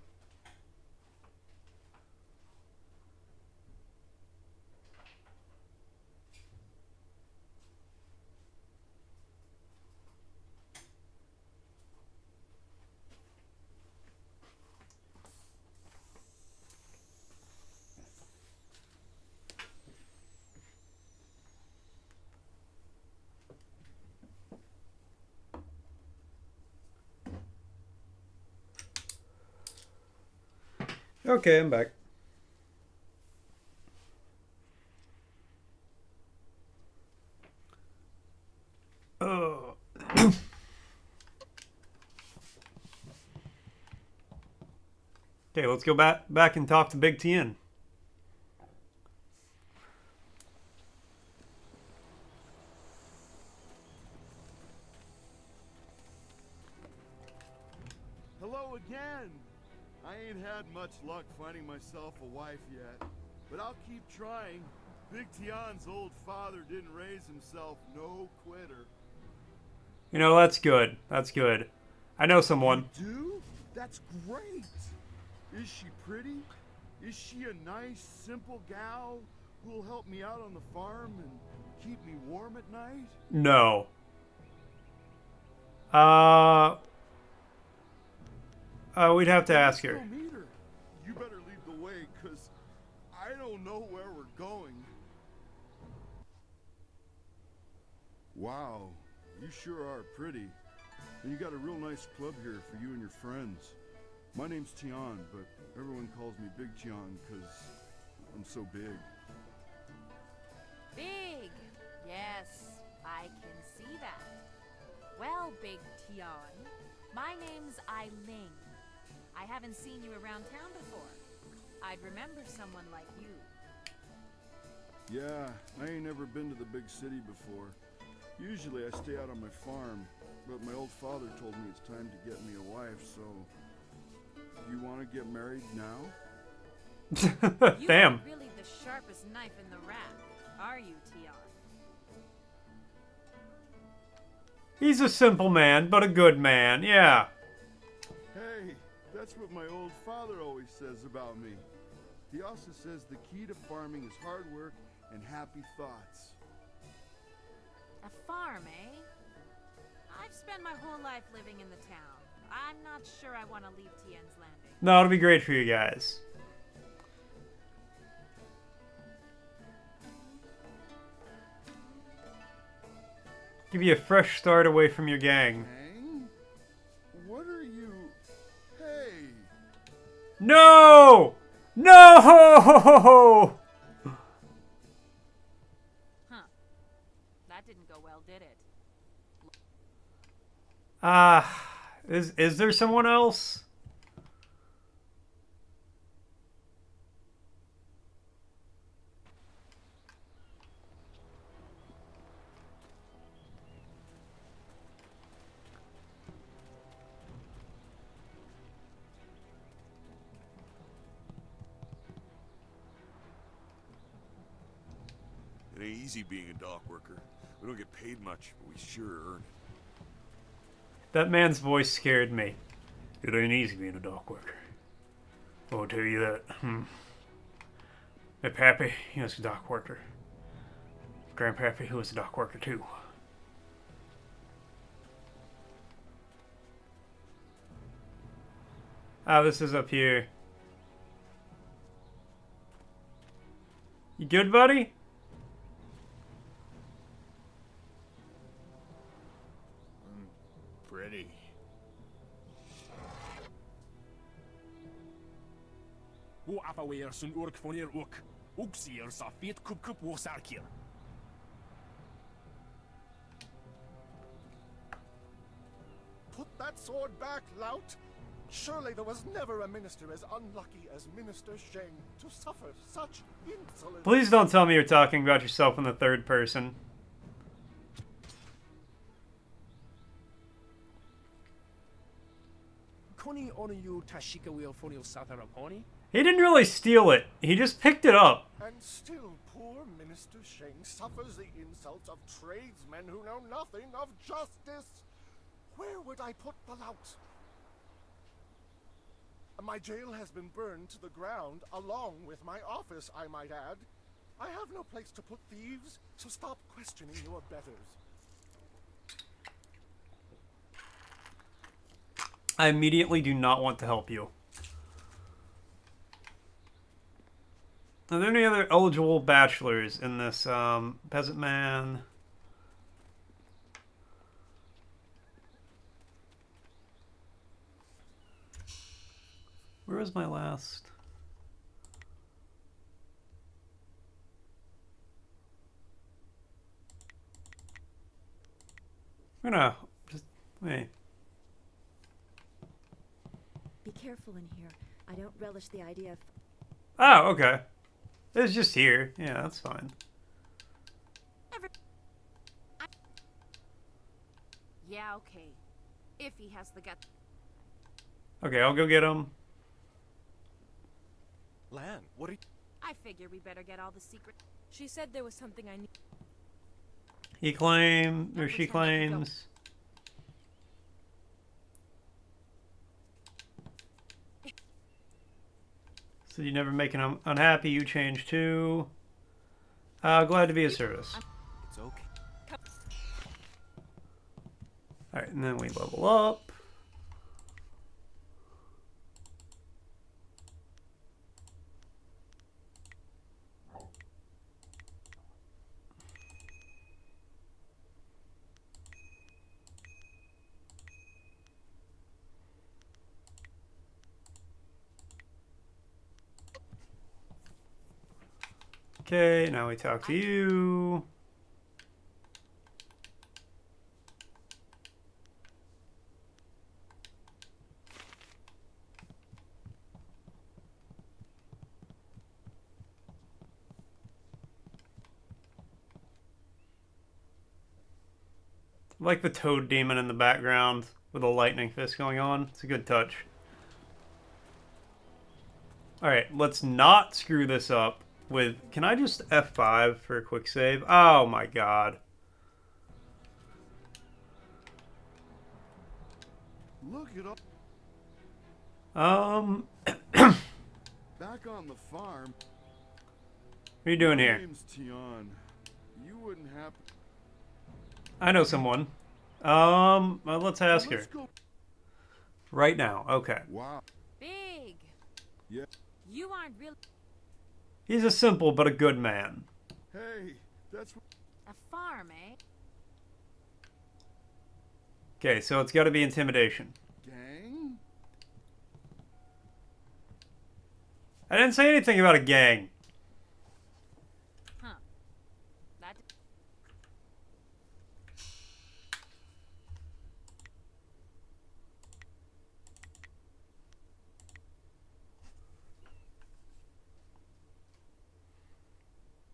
Okay, I'm back. Oh. Okay, let's go back and talk to Big Tien. Hello again. I ain't had much luck finding myself a wife yet, but I'll keep trying. Big Tian's old father didn't raise himself no quitter. You know, that's good. That's good. I know someone. You do? That's great. Is she pretty? Is she a nice, simple gal who'll help me out on the farm and keep me warm at night? No. We'd have to ask her. You better lead the way, 'cause I don't know where we're going. Wow, you sure are pretty. And you got a real nice club here for you and your friends. My name's Tian, but everyone calls me Big Tian 'cause I'm so big. Big! Yes, I can see that. Well, Big Tian, my name's Eiling. I haven't seen you around town before. I'd remember someone like you. Yeah, I ain't never been to the big city before. Usually I stay out on my farm, but my old father told me it's time to get me a wife, so... You want to get married now? You Damn. aren't really the sharpest knife in the rack, are you, Tian? He's a simple man, but a good man, yeah. Hey, that's what my old father always says about me. He also says the key to farming is hard work and happy thoughts. A farm, eh? I've spent my whole life living in the town. I'm not sure I want to leave Tien's Landing. No, it'll be great for you guys. Give you a fresh start away from your gang. Hang? What are you... Hey! No! No! Huh. That didn't go well, did it? Is there someone else? It ain't easy being a dock worker. We don't get paid much, but we sure earn it. That man's voice scared me. It ain't easy being a dock worker. I'll tell you that. My pappy, he was a dock worker. Grandpappy, who was a dock worker too. Ah, this is up here. You good, buddy? Pretty. Wo afawer sun urk fonir uk. Uxier sa fit kup wo sarkir. Put that sword back, lout! Surely there was never a minister as unlucky as Minister Sheng to suffer such insolence. Please don't tell me you're talking about yourself in the third person. Koni onu tashika wheel fonil sataraponi? He didn't really steal it. He just picked it up. And still poor Minister Sheng suffers the insults of tradesmen who know nothing of justice. Where would I put the lout? My jail has been burned to the ground, along with my office, I might add. I have no place to put thieves, so stop questioning your betters. I immediately do not want to help you. Are there any other eligible bachelors in this peasant man? Where was my last? I'm gonna just wait. Be careful in here. I don't relish the idea of... Oh, okay. It's just here. Yeah, that's fine. Yeah, okay. If he has the gut. Okay, I'll go get him. Lan, what are you... I figure we better get all the secret. She said there was something I need. He claims, or she claims. So you never make him unhappy, you change too. Glad to be of service. It's okay. Alright, and then we level up. Okay, now we talk to you. I like the toad demon in the background with a lightning fist going on. It's a good touch. Alright, let's not screw this up with... Can I just F5 for a quick save? Oh my god. Look it up. Back on the farm. What are you doing here? Name's Tion. You wouldn't happen. I know someone. Well, let's ask her. Right now. Okay. Wow. Big. Yeah. You aren't really He's a simple but a good man. Hey, that's a farm, eh? Okay, so it's got to be intimidation. gang. I didn't say anything about a gang. Huh. That...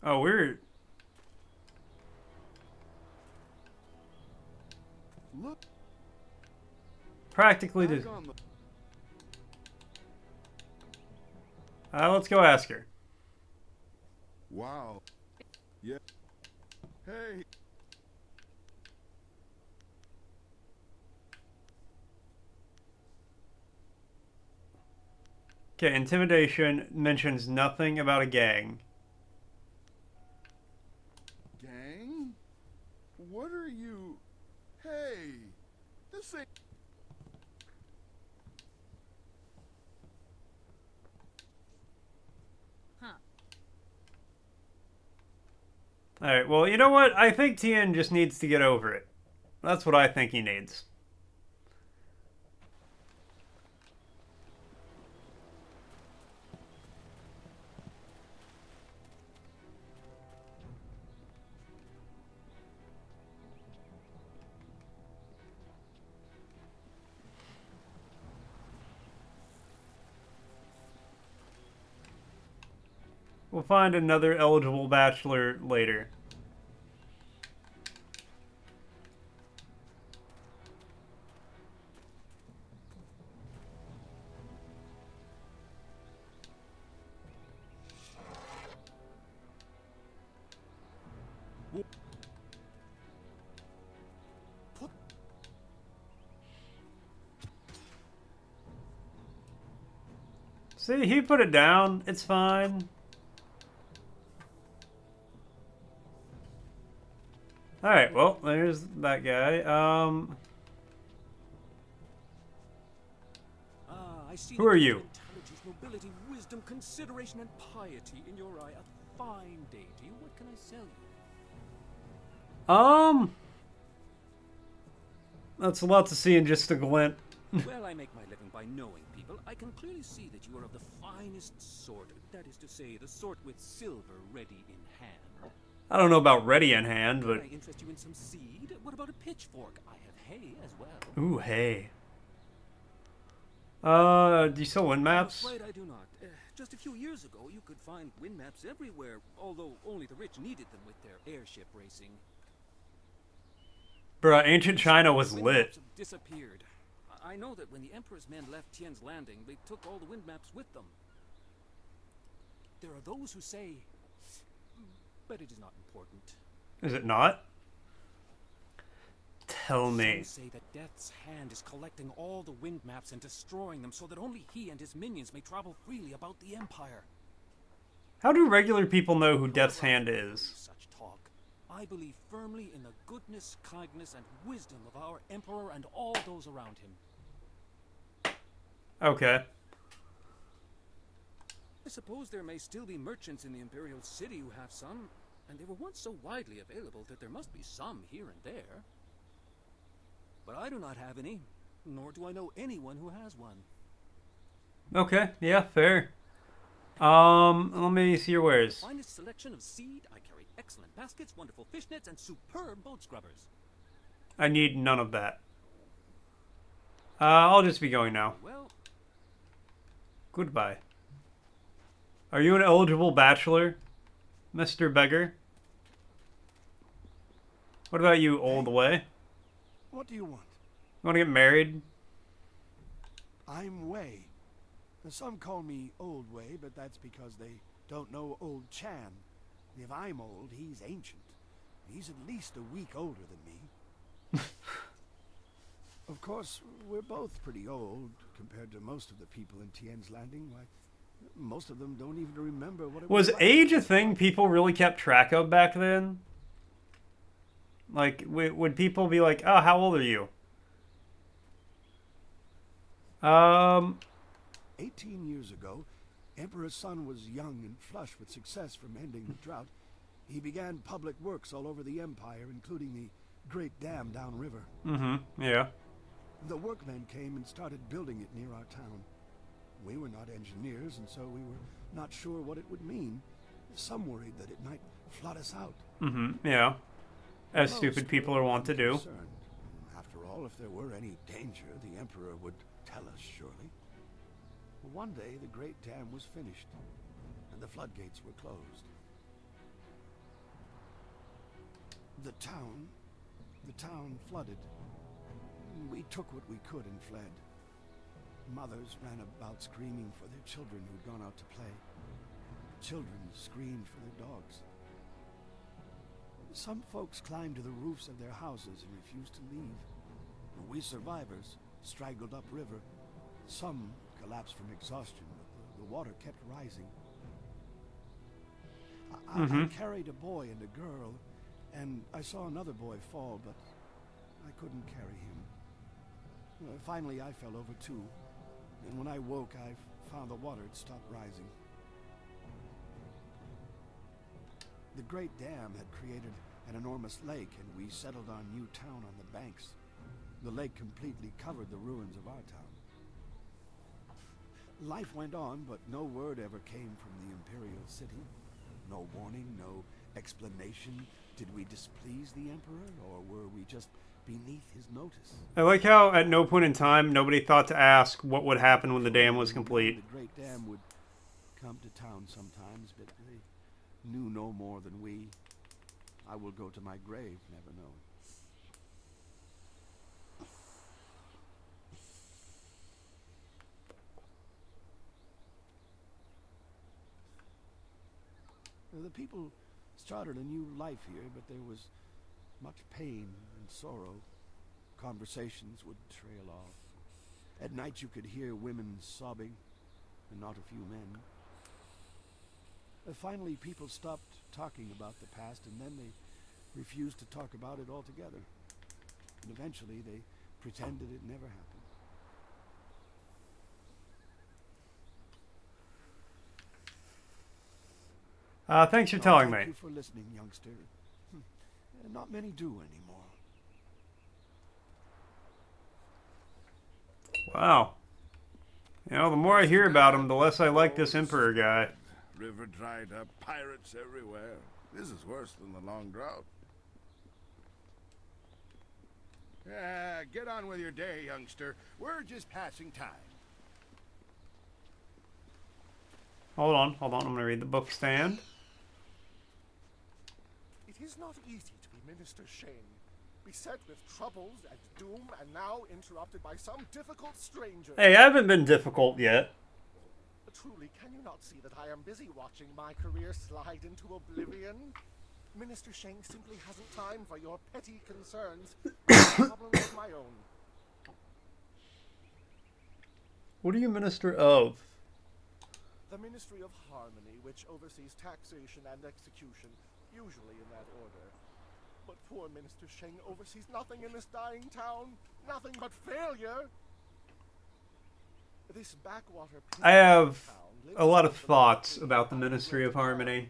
Oh, we're... Look. Practically the... let's go ask her. Wow. Yeah. Hey. Okay, intimidation mentions nothing about a gang. Gang? What are you... Hey. This ain't... Huh. Alright, well, you know what? I think Tien just needs to get over it. That's what I think he needs. We'll find another eligible bachelor later. See, he put it down. It's fine. Alright, well, there's that guy. I see Who are you? Intelligence, nobility, wisdom, consideration, and piety in your eye. A fine deity. What can I sell you? That's a lot to see in just a glint. Well, I make my living by knowing people. I can clearly see that you are of the finest sort. That is to say, the sort with silver ready in hand. I don't know about ready in hand, but... Can I interest you in some seed? What about a pitchfork? I have hay as well. Ooh, hay. Do you sell wind maps? I'm afraid I do not. Just a few years ago, you could find wind maps everywhere, although only the rich needed them with their airship racing. Bruh, ancient China was Wind lit. maps have disappeared. I know that when the Emperor's men left Tien's Landing, they took all the wind maps with them. There are those who say, but it is not important. Is it not? Tell me. Some say that Death's Hand is collecting all the wind maps and destroying them so that only he and his minions may travel freely about the Empire. How do regular people know who Death's Hand is? Such talk. I believe firmly in the goodness, kindness, and wisdom of our Emperor and all those around him. Okay. I suppose there may still be merchants in the Imperial City who have some, and they were once so widely available that there must be some here and there. But I do not have any, nor do I know anyone who has one. Okay, yeah, fair. Let me see your wares. Finest selection of seed. I carry excellent baskets, wonderful fish nets, and superb boat scrubbers. I need none of that. I'll just be going now. Well, goodbye. Are you an eligible bachelor, Mr. Beggar? What about you, old way? What do you want? You want to get married? I'm Wei. Some call me Old Wei, but that's because they don't know Old Chan. If I'm old, he's ancient. He's at least a week older than me. Of course, we're both pretty old compared to most of the people in Tien's Landing. Why, most of them don't even remember what it was like. Age a thing people really kept track of back then? Like, would people be like, oh, how old are you? 18 years ago, Emperor Sun was young and flush with success from ending the drought. He began public works all over the Empire, including the Great Dam downriver. Mm-hmm, yeah. The workmen came and started building it near our town. We were not engineers, and so we were not sure what it would mean. Some worried that it might flood us out. Yeah. As Most stupid people were are wont to do. unconcerned. After all, if there were any danger, the Emperor would tell us, surely. One day, the Great Dam was finished, and the floodgates were closed. The town flooded. We took what we could and fled. Mothers ran about screaming for their children who'd gone out to play. Children screamed for their dogs. Some folks climbed to the roofs of their houses and refused to leave. We survivors straggled upriver. Some collapsed from exhaustion, but the water kept rising. I carried a boy and a girl, and I saw another boy fall, but I couldn't carry him. Finally, I fell over too, and when I woke, I found the water had stopped rising. The Great Dam had created an enormous lake, and we settled our new town on the banks. The lake completely covered the ruins of our town. Life went on, but no word ever came from the Imperial City. No warning, no explanation. Did we displease the Emperor, or were we just beneath his notice? I like how at no point in time nobody thought to ask what would happen when the dam was complete. The Great Dam would come to town sometimes, but they knew no more than we. I will go to my grave never knowing. The people started a new life here, but there was much pain and sorrow. Conversations would trail off. At night you could hear women sobbing, and not a few men. Finally, people stopped talking about the past, and then they refused to talk about it altogether. And eventually, they pretended it never happened. Thanks for telling me. Thank you for listening, youngster. Not many do anymore. Wow. You know, the more I hear about him, the less I like this Emperor guy. River dried up, pirates everywhere. This is worse than the long drought. Yeah, get on with your day, youngster. We're just passing time. Hold on. I'm going to read the book stand. It is not easy to be Minister Shane, beset with troubles and doom, and now interrupted by some difficult stranger. Hey, I haven't been difficult yet. Truly, can you not see that I am busy watching my career slide into oblivion? Minister Shane simply hasn't time for your petty concerns. Problems of my own. What are you Minister of? The Ministry of Harmony, which oversees taxation and execution, usually in that order. But poor Minister Shane oversees nothing in this dying town. Nothing but failure. This backwater I have a lot of thoughts about the Ministry of Harmony.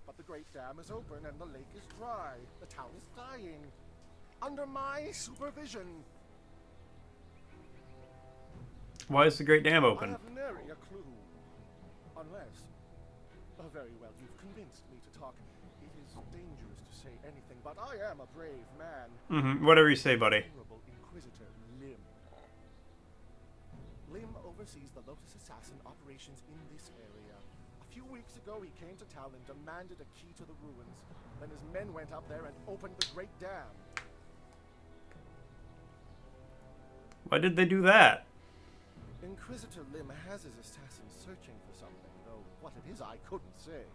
But the Great Dam is open and the lake is dry. The town is dying. Under my supervision. Why is the Great Dam open? I have nary a clue. Unless... Oh, very well, you've convinced me to talk. It is dangerous to say anything, but I am a brave man. Whatever you say, buddy. Honorable Inquisitor Lim. Lim oversees the Lotus Assassin operations in this area. A few weeks ago, he came to town and demanded a key to the ruins. Then his men went up there and opened the Great Dam. Why did they do that? Inquisitor Lim has his assassins searching for something, though what it is I couldn't say.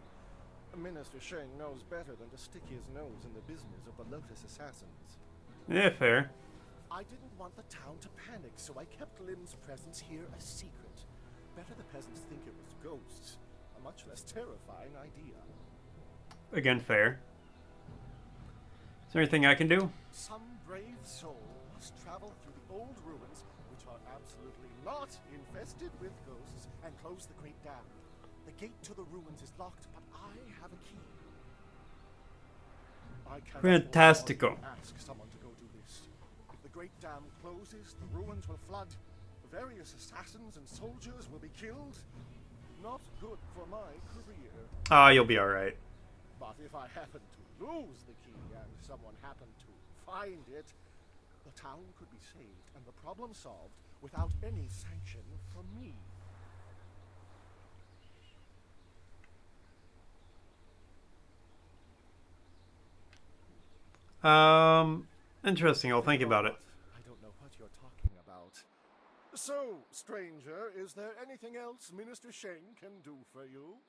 Minister Sheng knows better than to stick his nose in the business of the Lotus Assassins. Yeah, fair. I didn't want the town to panic, so I kept Lim's presence here a secret. Better the peasants think it was ghosts. A much less terrifying idea. Again, fair. Is there anything I can do? Some brave soul must travel through the old ruins, which are absolutely not infested with ghosts, and close the Great Dam. The gate to the ruins is locked, but I have a key. I cannot Fantastico. ask someone to go do this. If the Great Dam closes, the ruins will flood. Various assassins and soldiers will be killed. Not good for my career. Ah, you'll be alright. But if I happen to lose the key and someone happened to find it, the town could be saved and the problem solved without any sanction from me. Interesting. I'll think about it. I don't know what you're talking about. So, stranger, is there anything else Minister Sheng can do for you?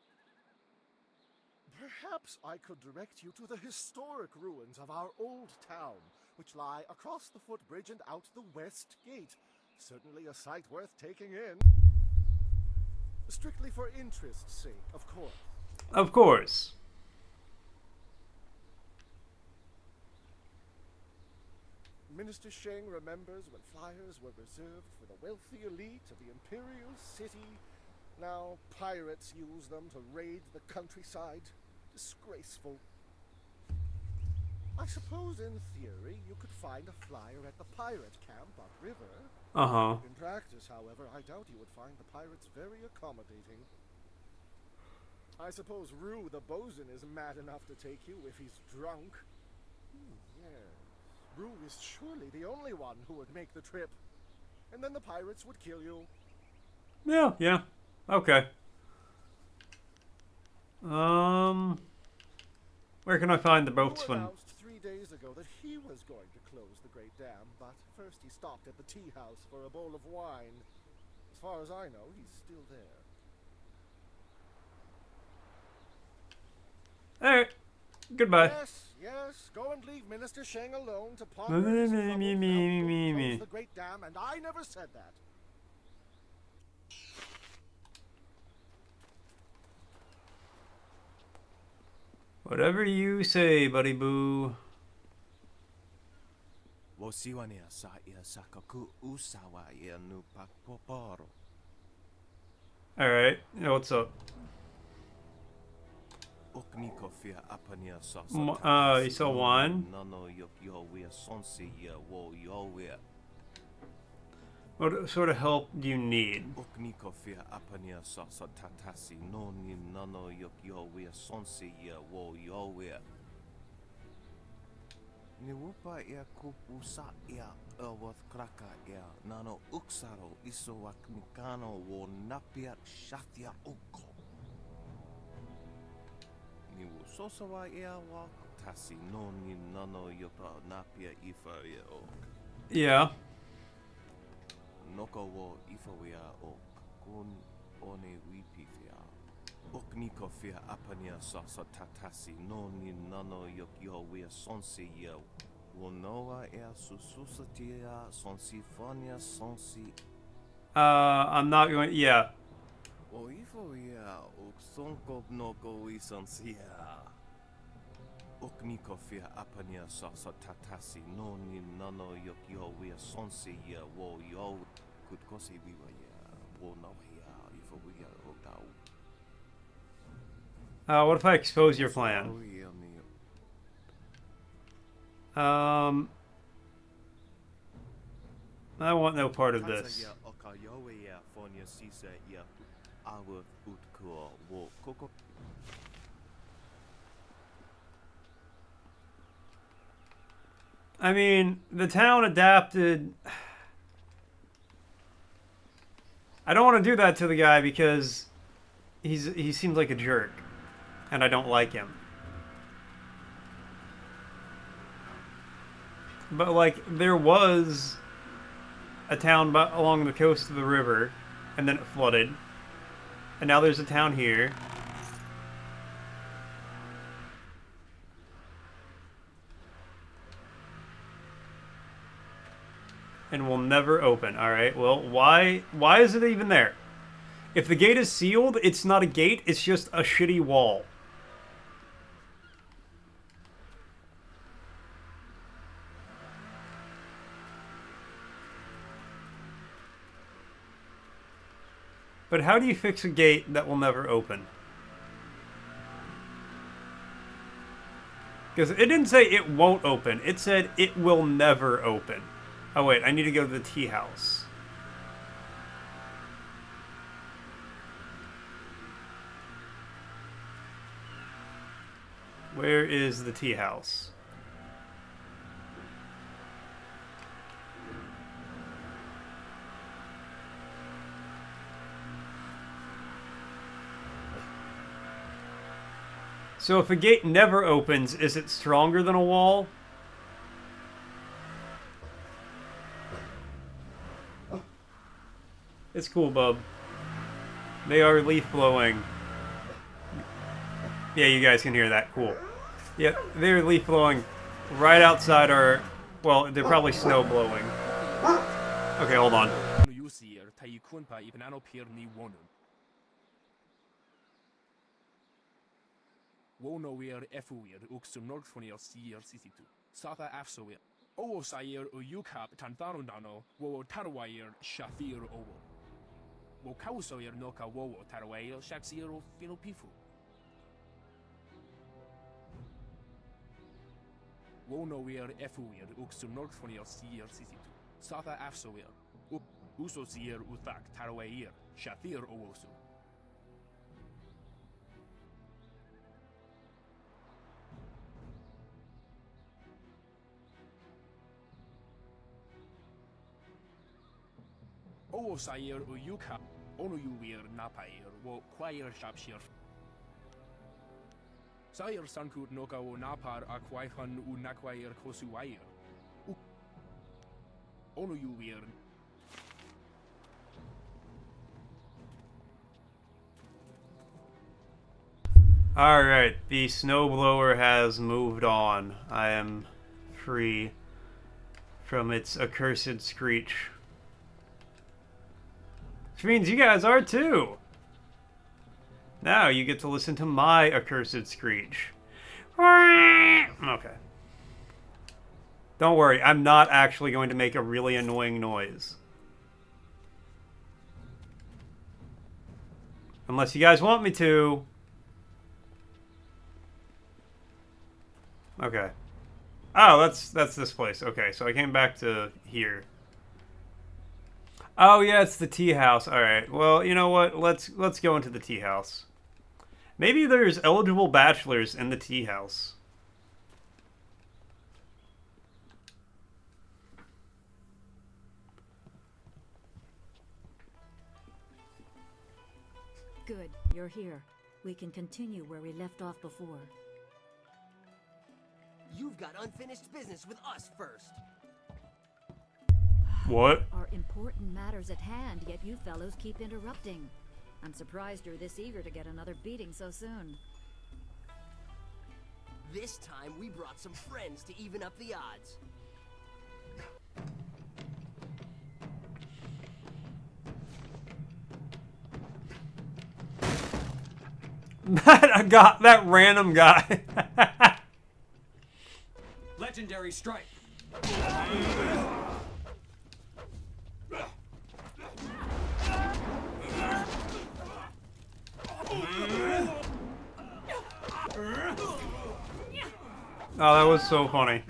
Perhaps I could direct you to the historic ruins of our old town, which lie across the footbridge and out the west gate. Certainly a sight worth taking in. Strictly for interest's sake, of course. Of course. Minister Sheng remembers when flyers were reserved for the wealthy elite of the Imperial City. Now pirates use them to raid the countryside. Disgraceful. I suppose in theory you could find a flyer at the pirate camp upriver. Uh-huh. In practice, however, I doubt you would find the pirates very accommodating. I suppose Rue the bosun is mad enough to take you if he's drunk. Yes. Rue is surely the only one who would make the trip. And then the pirates would kill you. Yeah. Okay. Where can I find the boatswain? Rue announced 3 days ago that he was going to close the Great Dam, but first he stopped at the tea house for a bowl of wine. As far as I know, he's still there. Alright. Goodbye. Yes, go and leave Minister Sheng alone to ponder his troubles and close the Great Dam, and I never said that. Whatever you say, buddy boo. Alright, yeah, what's up? You saw wine? What sort of help do you need? Niwupa ia kupusa ia ewath kraka ia nano uksaro isowak mikano wo napia shatia uko. Niwu sosawa ia wa tasi no ni nano yopa napia ifa ia ok. Yeah. Noko wo ifa ia ok kun one wipifia. Okniko fia apania sasa tatasi no ni nano yokyo wea sonsi ya wonoa ea sususatia sonsi fonia sonsi. I'm not going. Yeah. O ifo ya oksonko noko isonsia. Okniko fia apania sasa tatasi no ni nano yokyo wea sonsi ya wo yo kutkosi wiwa ya wo no ya ifo wea okau. What if I expose your plan? I want no part of this. I mean, the town adapted. I don't want to do that to the guy because he seems like a jerk. And I don't like him. But, like, there was a town along the coast of the river, and then it flooded. And now there's a town here. And will never open. Alright, well, why is it even there? If the gate is sealed, it's not a gate, it's just a shitty wall. But how do you fix a gate that will never open? Because it didn't say it won't open. It said it will never open. Oh wait, I need to go to the tea house. Where is the tea house? So if a gate never opens, is it stronger than a wall? It's cool, bub. They are leaf blowing. Yeah, you guys can hear that. Cool. Yeah, they're leaf blowing right outside our... Well, they're probably snow blowing. Okay, hold on. Wonoir efuir uxum nortfonier sier sisitu. Sata afsoir. Owo sair uyukap tantarundano, wo tarwair shafir owo. Wo kausoir noka wo tarwair shaxiro filopifu. Wonoir efuir uxum nortfonier sier sisitu. Sata afsoir. Uso sier uthak tarwair shafir owosu. Owo sair uyuka, onu yuwir napair, wo quair shapshir. Sair sankut noka wo napar aquaihan u nakwair kosuwair. Onu yuwir. Alright, the snowblower has moved on. I am free from its accursed screech. Which means you guys are too. Now you get to listen to my accursed screech. Okay. Don't worry, I'm not actually going to make a really annoying noise. Unless you guys want me to. Okay. Oh, that's this place. Okay, so I came back to here. Oh yeah, it's the tea house. All right. Well, you know what? Let's go into the tea house. Maybe there's eligible bachelors in the tea house. Good, you're here. We can continue where we left off before. You've got unfinished business with us first. What? Are important matters at hand, yet you fellows keep interrupting. I'm surprised you're this eager to get another beating so soon. This time we brought some friends to even up the odds. that random guy. Legendary strike. Oh, that was so funny.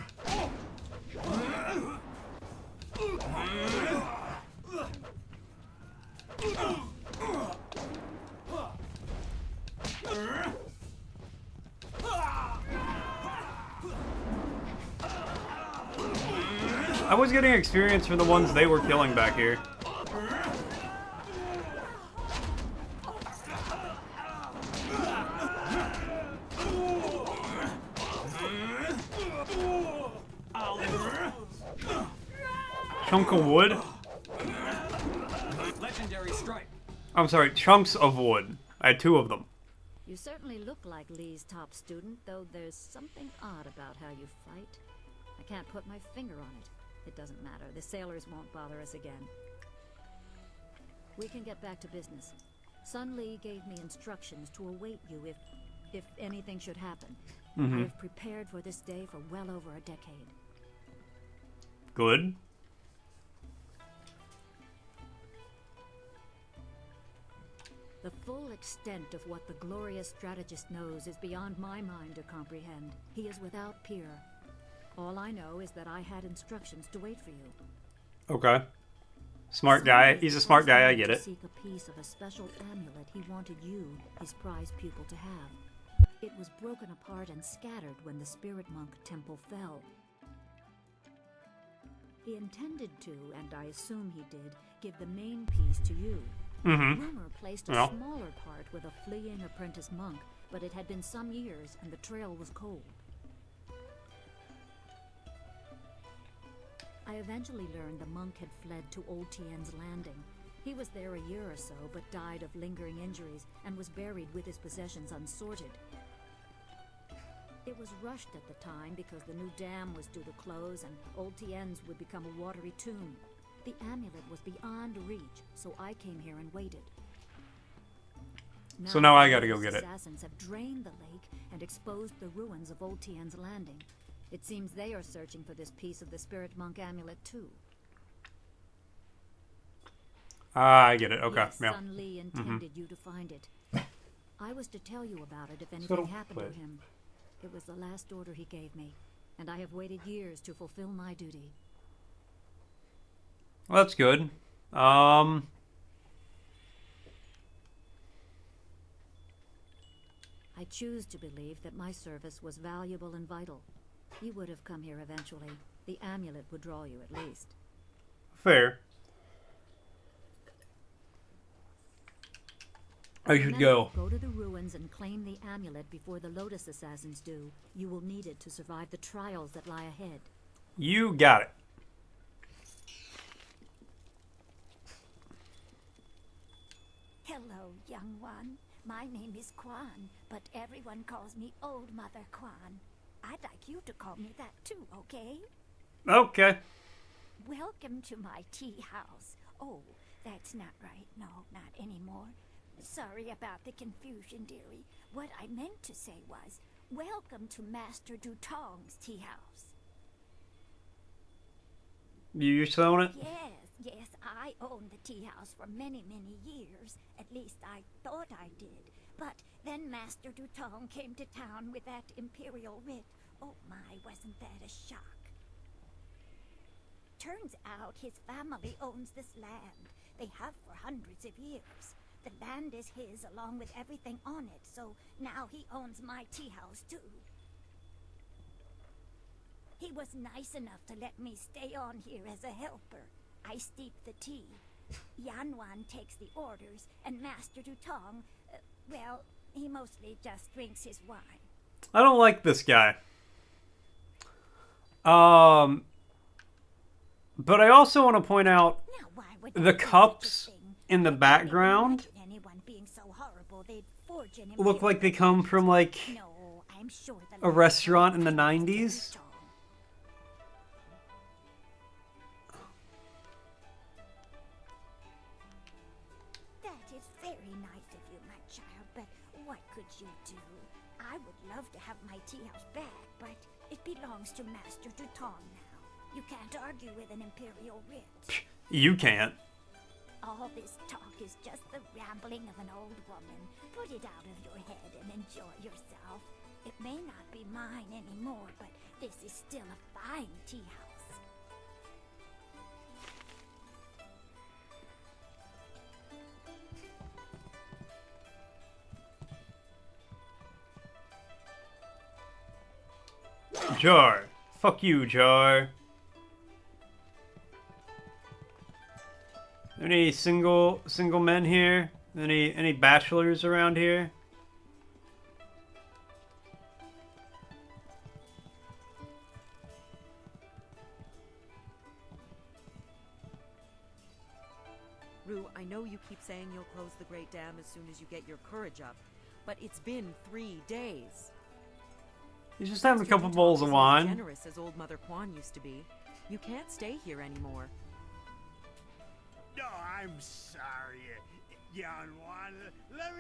I was getting experience from the ones they were killing back here. Chunk of wood? Legendary strike. I'm sorry, chunks of wood. I had 2 of them. You certainly look like Lee's top student, though there's something odd about how you fight. I can't put my finger on it. It doesn't matter. The sailors won't bother us again. We can get back to business. Sun Lee gave me instructions to await you if anything should happen. I have prepared for this day for well over a decade. Good. The full extent of what the glorious strategist knows is beyond my mind to comprehend. He is without peer. All I know is that I had instructions to wait for you. Okay. Smart guy. He's a smart guy, I get it. Seek a piece of a special amulet he wanted you, his prized pupil, to have. It was broken apart and scattered when the spirit monk temple fell. He intended to, and I assume he did, give the main piece to you. Mm-hmm. Rumor placed a Yeah. smaller part with a fleeing apprentice monk, but it had been some years and the trail was cold. I eventually learned the monk had fled to Old Tien's Landing. He was there a year or so, but died of lingering injuries and was buried with his possessions unsorted. It was rushed at the time because the new dam was due to close and Old Tien's would become a watery tomb. The amulet was beyond reach, so I came here and waited. So now I gotta the go get it. assassins have drained the lake and exposed the ruins of Old Tien's Landing. It seems they are searching for this piece of the spirit monk amulet too. I get it. Okay. Yes, Yeah. Sun Li intended you to find it. I was to tell you about it if anything Subtle happened to play. him. It was the last order he gave me, and I have waited years to fulfill my duty. Well, that's good. I choose to believe that my service was valuable and vital. You would have come here eventually. The amulet would draw you at least. Fair. I should go. Go to the ruins and claim the amulet before the Lotus Assassins do. You will need it to survive the trials that lie ahead. You got it. Hello, young one. My name is Quan, but everyone calls me Old Mother Quan. I'd like you to call me that too, okay? Okay. Welcome to my tea house. Oh, that's not right. No, not anymore. Sorry about the confusion, dearie. What I meant to say was, welcome to Master Dutong's tea house. You selling it? Yes, I owned the tea house for many, many years. At least I thought I did. But then Master Dutong came to town with that imperial writ. Oh my, wasn't that a shock? Turns out his family owns this land. They have for hundreds of years. The land is his along with everything on it, so now he owns my tea house too. He was nice enough to let me stay on here as a helper. I steep the tea. Yanwan takes the orders, and Master Dutong, well, he mostly just drinks his wine. I don't like this guy. But I also want to point out the cups in the background look like they come from like a restaurant in the 90s. That is very nice of you, my child, but what could you do? I would love to have my tea house back, but it belongs to Master Dutong now. You can't argue with an imperial writ. You can't. All this talk is just the rambling of an old woman. Put it out of your head and enjoy yourself. It may not be mine anymore, but this is still a fine tea house. Jar. Fuck you, Jar. Any single men here? Any bachelors around here? Rue, I know you keep saying you'll close the Great Dam as soon as you get your courage up, but it's been 3 days. He's just having a couple Dutong bowls of isn't as wine. generous as old Mother Quan used to be. You can't stay here anymore. No, I'm sorry, Yanwan. Let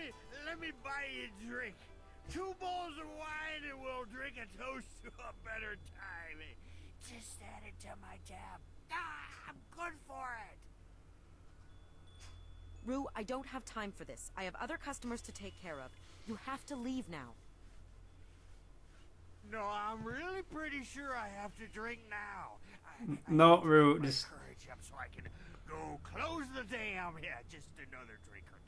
me buy you a drink. 2 bowls of wine and we'll drink a toast to a better time. Just add it to my tab. I'm good for it. Rue, I don't have time for this. I have other customers to take care of. You have to leave now. No, I'm really pretty sure I have to drink now. I No, need to Rue, get my just courage up so I can go close the dam. Yeah, just another drink or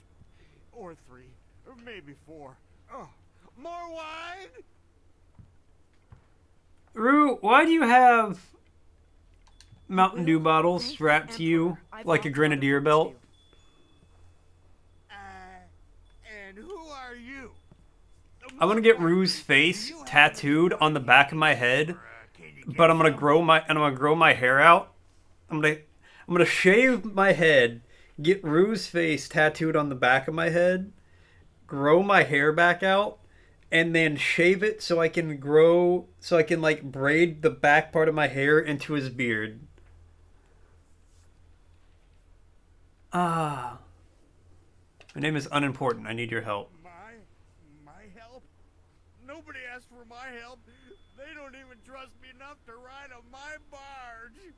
2. Or 3. Or maybe 4. Oh, More wine? Rue, why do you have Mountain Dew bottles strapped to you like a grenadier belt? And who are you? I'm gonna get Rue's face tattooed on the back of my head, but I'm gonna grow my hair out. I'm gonna shave my head, get Rue's face tattooed on the back of my head, grow my hair back out, and then shave it so I can like braid the back part of my hair into his beard. Ah. My name is unimportant. I need your help. My help? Nobody asked for my help. They don't even trust me enough to ride on my barge.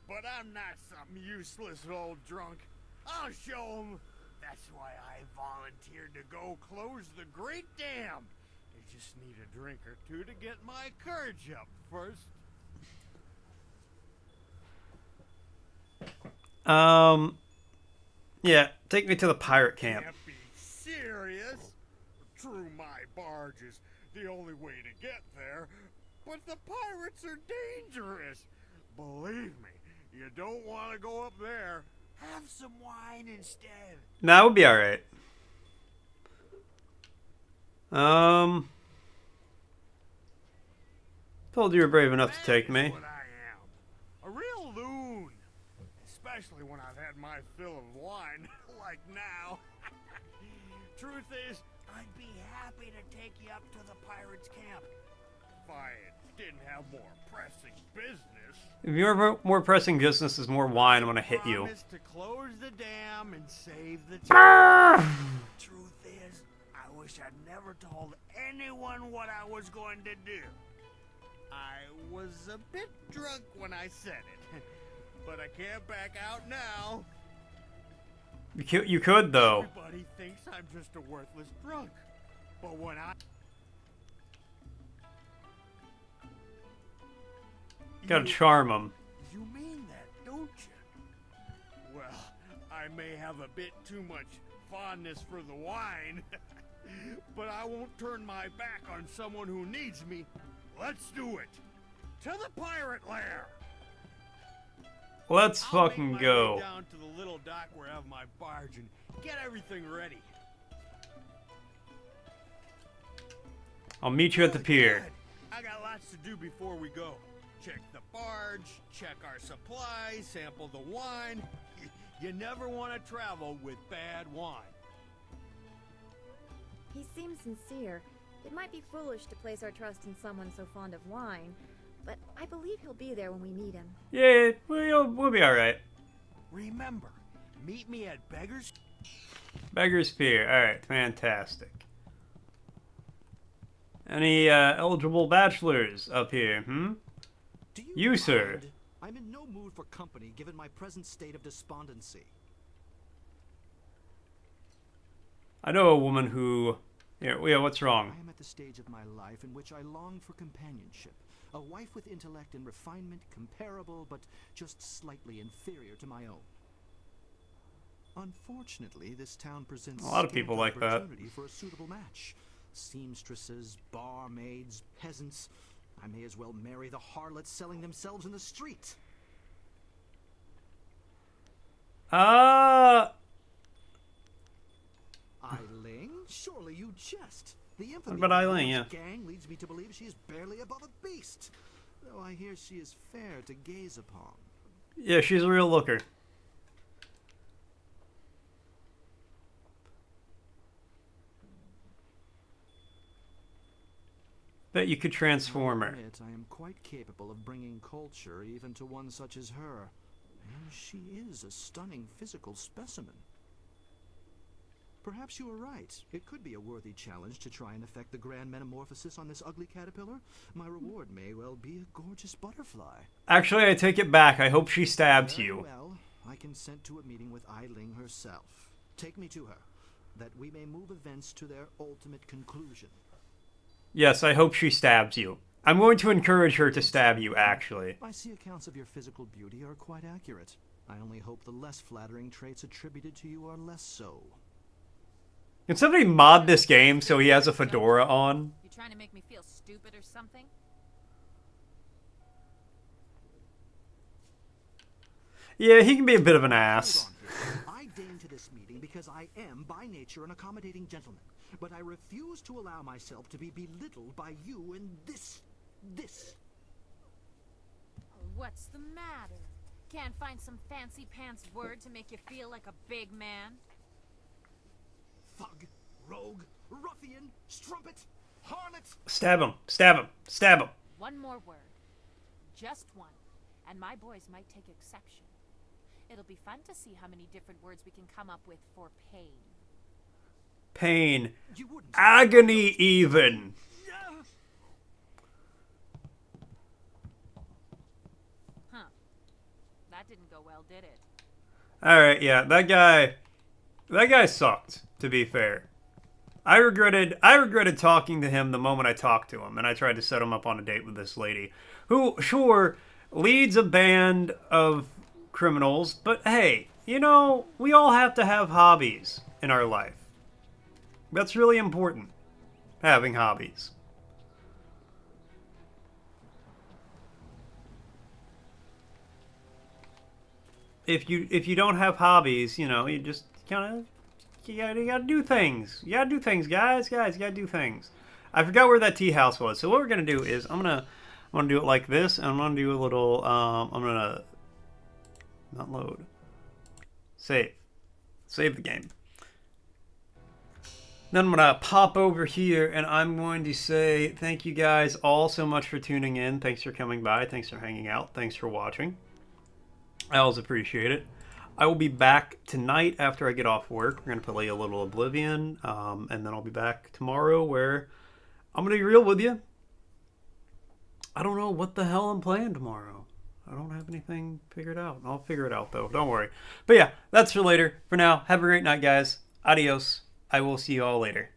But I'm not some useless old drunk. I'll show them. That's why I volunteered to go close the Great Dam. I just need a drink or two to get my courage up first. Yeah, take me to the pirate camp. Can't be serious. True, my barge is the only way to get there, but the pirates are dangerous. Believe me, you don't want to go up there. Have some wine instead. That would be alright. Told you were brave enough to take me. What I am. A real loon. Especially when I've had my fill of wine, like now. Truth is, I'd be happy to take you up to the pirates' camp. If I didn't have more pressing business. If your more pressing business is more wine, I'm gonna hit you. Promise to close the dam and save the town. Truth is, I wish I'd never told anyone what I was going to do. I was a bit drunk when I said it, but I can't back out now. You could, though. Everybody thinks I'm just a worthless drunk, but when I... Gotta charm him. You mean that, don't you? Well, I may have a bit too much fondness for the wine, but I won't turn my back on someone who needs me. Let's do it. To the pirate lair. Let's I'll fucking make my go. way down to the little dock where I have my barge and get everything ready. I'll meet you at the pier. I got lots to do before we go. Check the barge, check our supplies, sample the wine. You never want to travel with bad wine. He seems sincere. It might be foolish to place our trust in someone so fond of wine, but I believe he'll be there when we meet him. Yeah, we'll be alright. Remember, meet me at Beggar's Pier. Alright, fantastic. Any eligible bachelors up here, You, sir. I'm in no mood for company given my present state of despondency. I know a woman who... Yeah, what's wrong? I am at the stage of my life in which I long for companionship. A wife with intellect and refinement comparable but just slightly inferior to my own. Unfortunately, this town presents A lot of people like that. opportunity for a suitable match. Seamstresses, barmaids, peasants. I may as well marry the harlots selling themselves in the street. Eiling? Surely you jest. The infamy What about of Eiling, Ellen's yeah. gang leads me to believe she is barely above a beast. Though I hear she is fair to gaze upon. Yeah, she's a real looker. Bet you could transform her. I am quite capable of bringing culture even to one such as her. And she is a stunning physical specimen. Perhaps you are right. It could be a worthy challenge to try and effect the grand metamorphosis on this ugly caterpillar. My reward may well be a gorgeous butterfly. Actually, I take it back. I hope she stabs Very you. well, I consent to a meeting with Eiling herself. Take me to her, that we may move events to their ultimate conclusion. Yes, I hope she stabs you. I'm going to encourage her to stab you, actually. I see accounts of your physical beauty are quite accurate. I only hope the less flattering traits attributed to you are less so. Can somebody mod this game so he has a fedora on? You trying to make me feel stupid or something? Yeah, he can be a bit of an ass. I deign to this meeting because I am, by nature, an accommodating gentleman. But I refuse to allow myself to be belittled by you and this. What's the matter? Can't find some fancy pants word to make you feel like a big man? Thug, rogue, ruffian, strumpet, harlot. Stab him. Stab him. Stab him. One more word. Just one. And my boys might take exception. It'll be fun to see how many different words we can come up with for pain. Pain. Agony even. Huh. That didn't go well, did it? Alright, yeah, that guy sucked, to be fair. I regretted talking to him the moment I talked to him, and I tried to set him up on a date with this lady, who, sure, leads a band of criminals, but hey, you know, we all have to have hobbies in our life. That's really important, having hobbies. If you don't have hobbies, you know, you just kind of you gotta do things. You gotta do things, guys. You gotta do things. I forgot where that tea house was. So what we're gonna do is I'm gonna do it like this, and I'm gonna do a little. I'm gonna not load. Save the game. Then I'm gonna pop over here, and I'm going to say thank you guys all so much for tuning in. Thanks for coming by. Thanks for hanging out. Thanks for watching. I always appreciate it. I will be back tonight after I get off work. We're going to play a little Oblivion, and then I'll be back tomorrow where I'm going to be real with you. I don't know what the hell I'm playing tomorrow. I don't have anything figured out. I'll figure it out, though. Don't worry. But yeah, that's for later. For now, have a great night, guys. Adios. I will see you all later.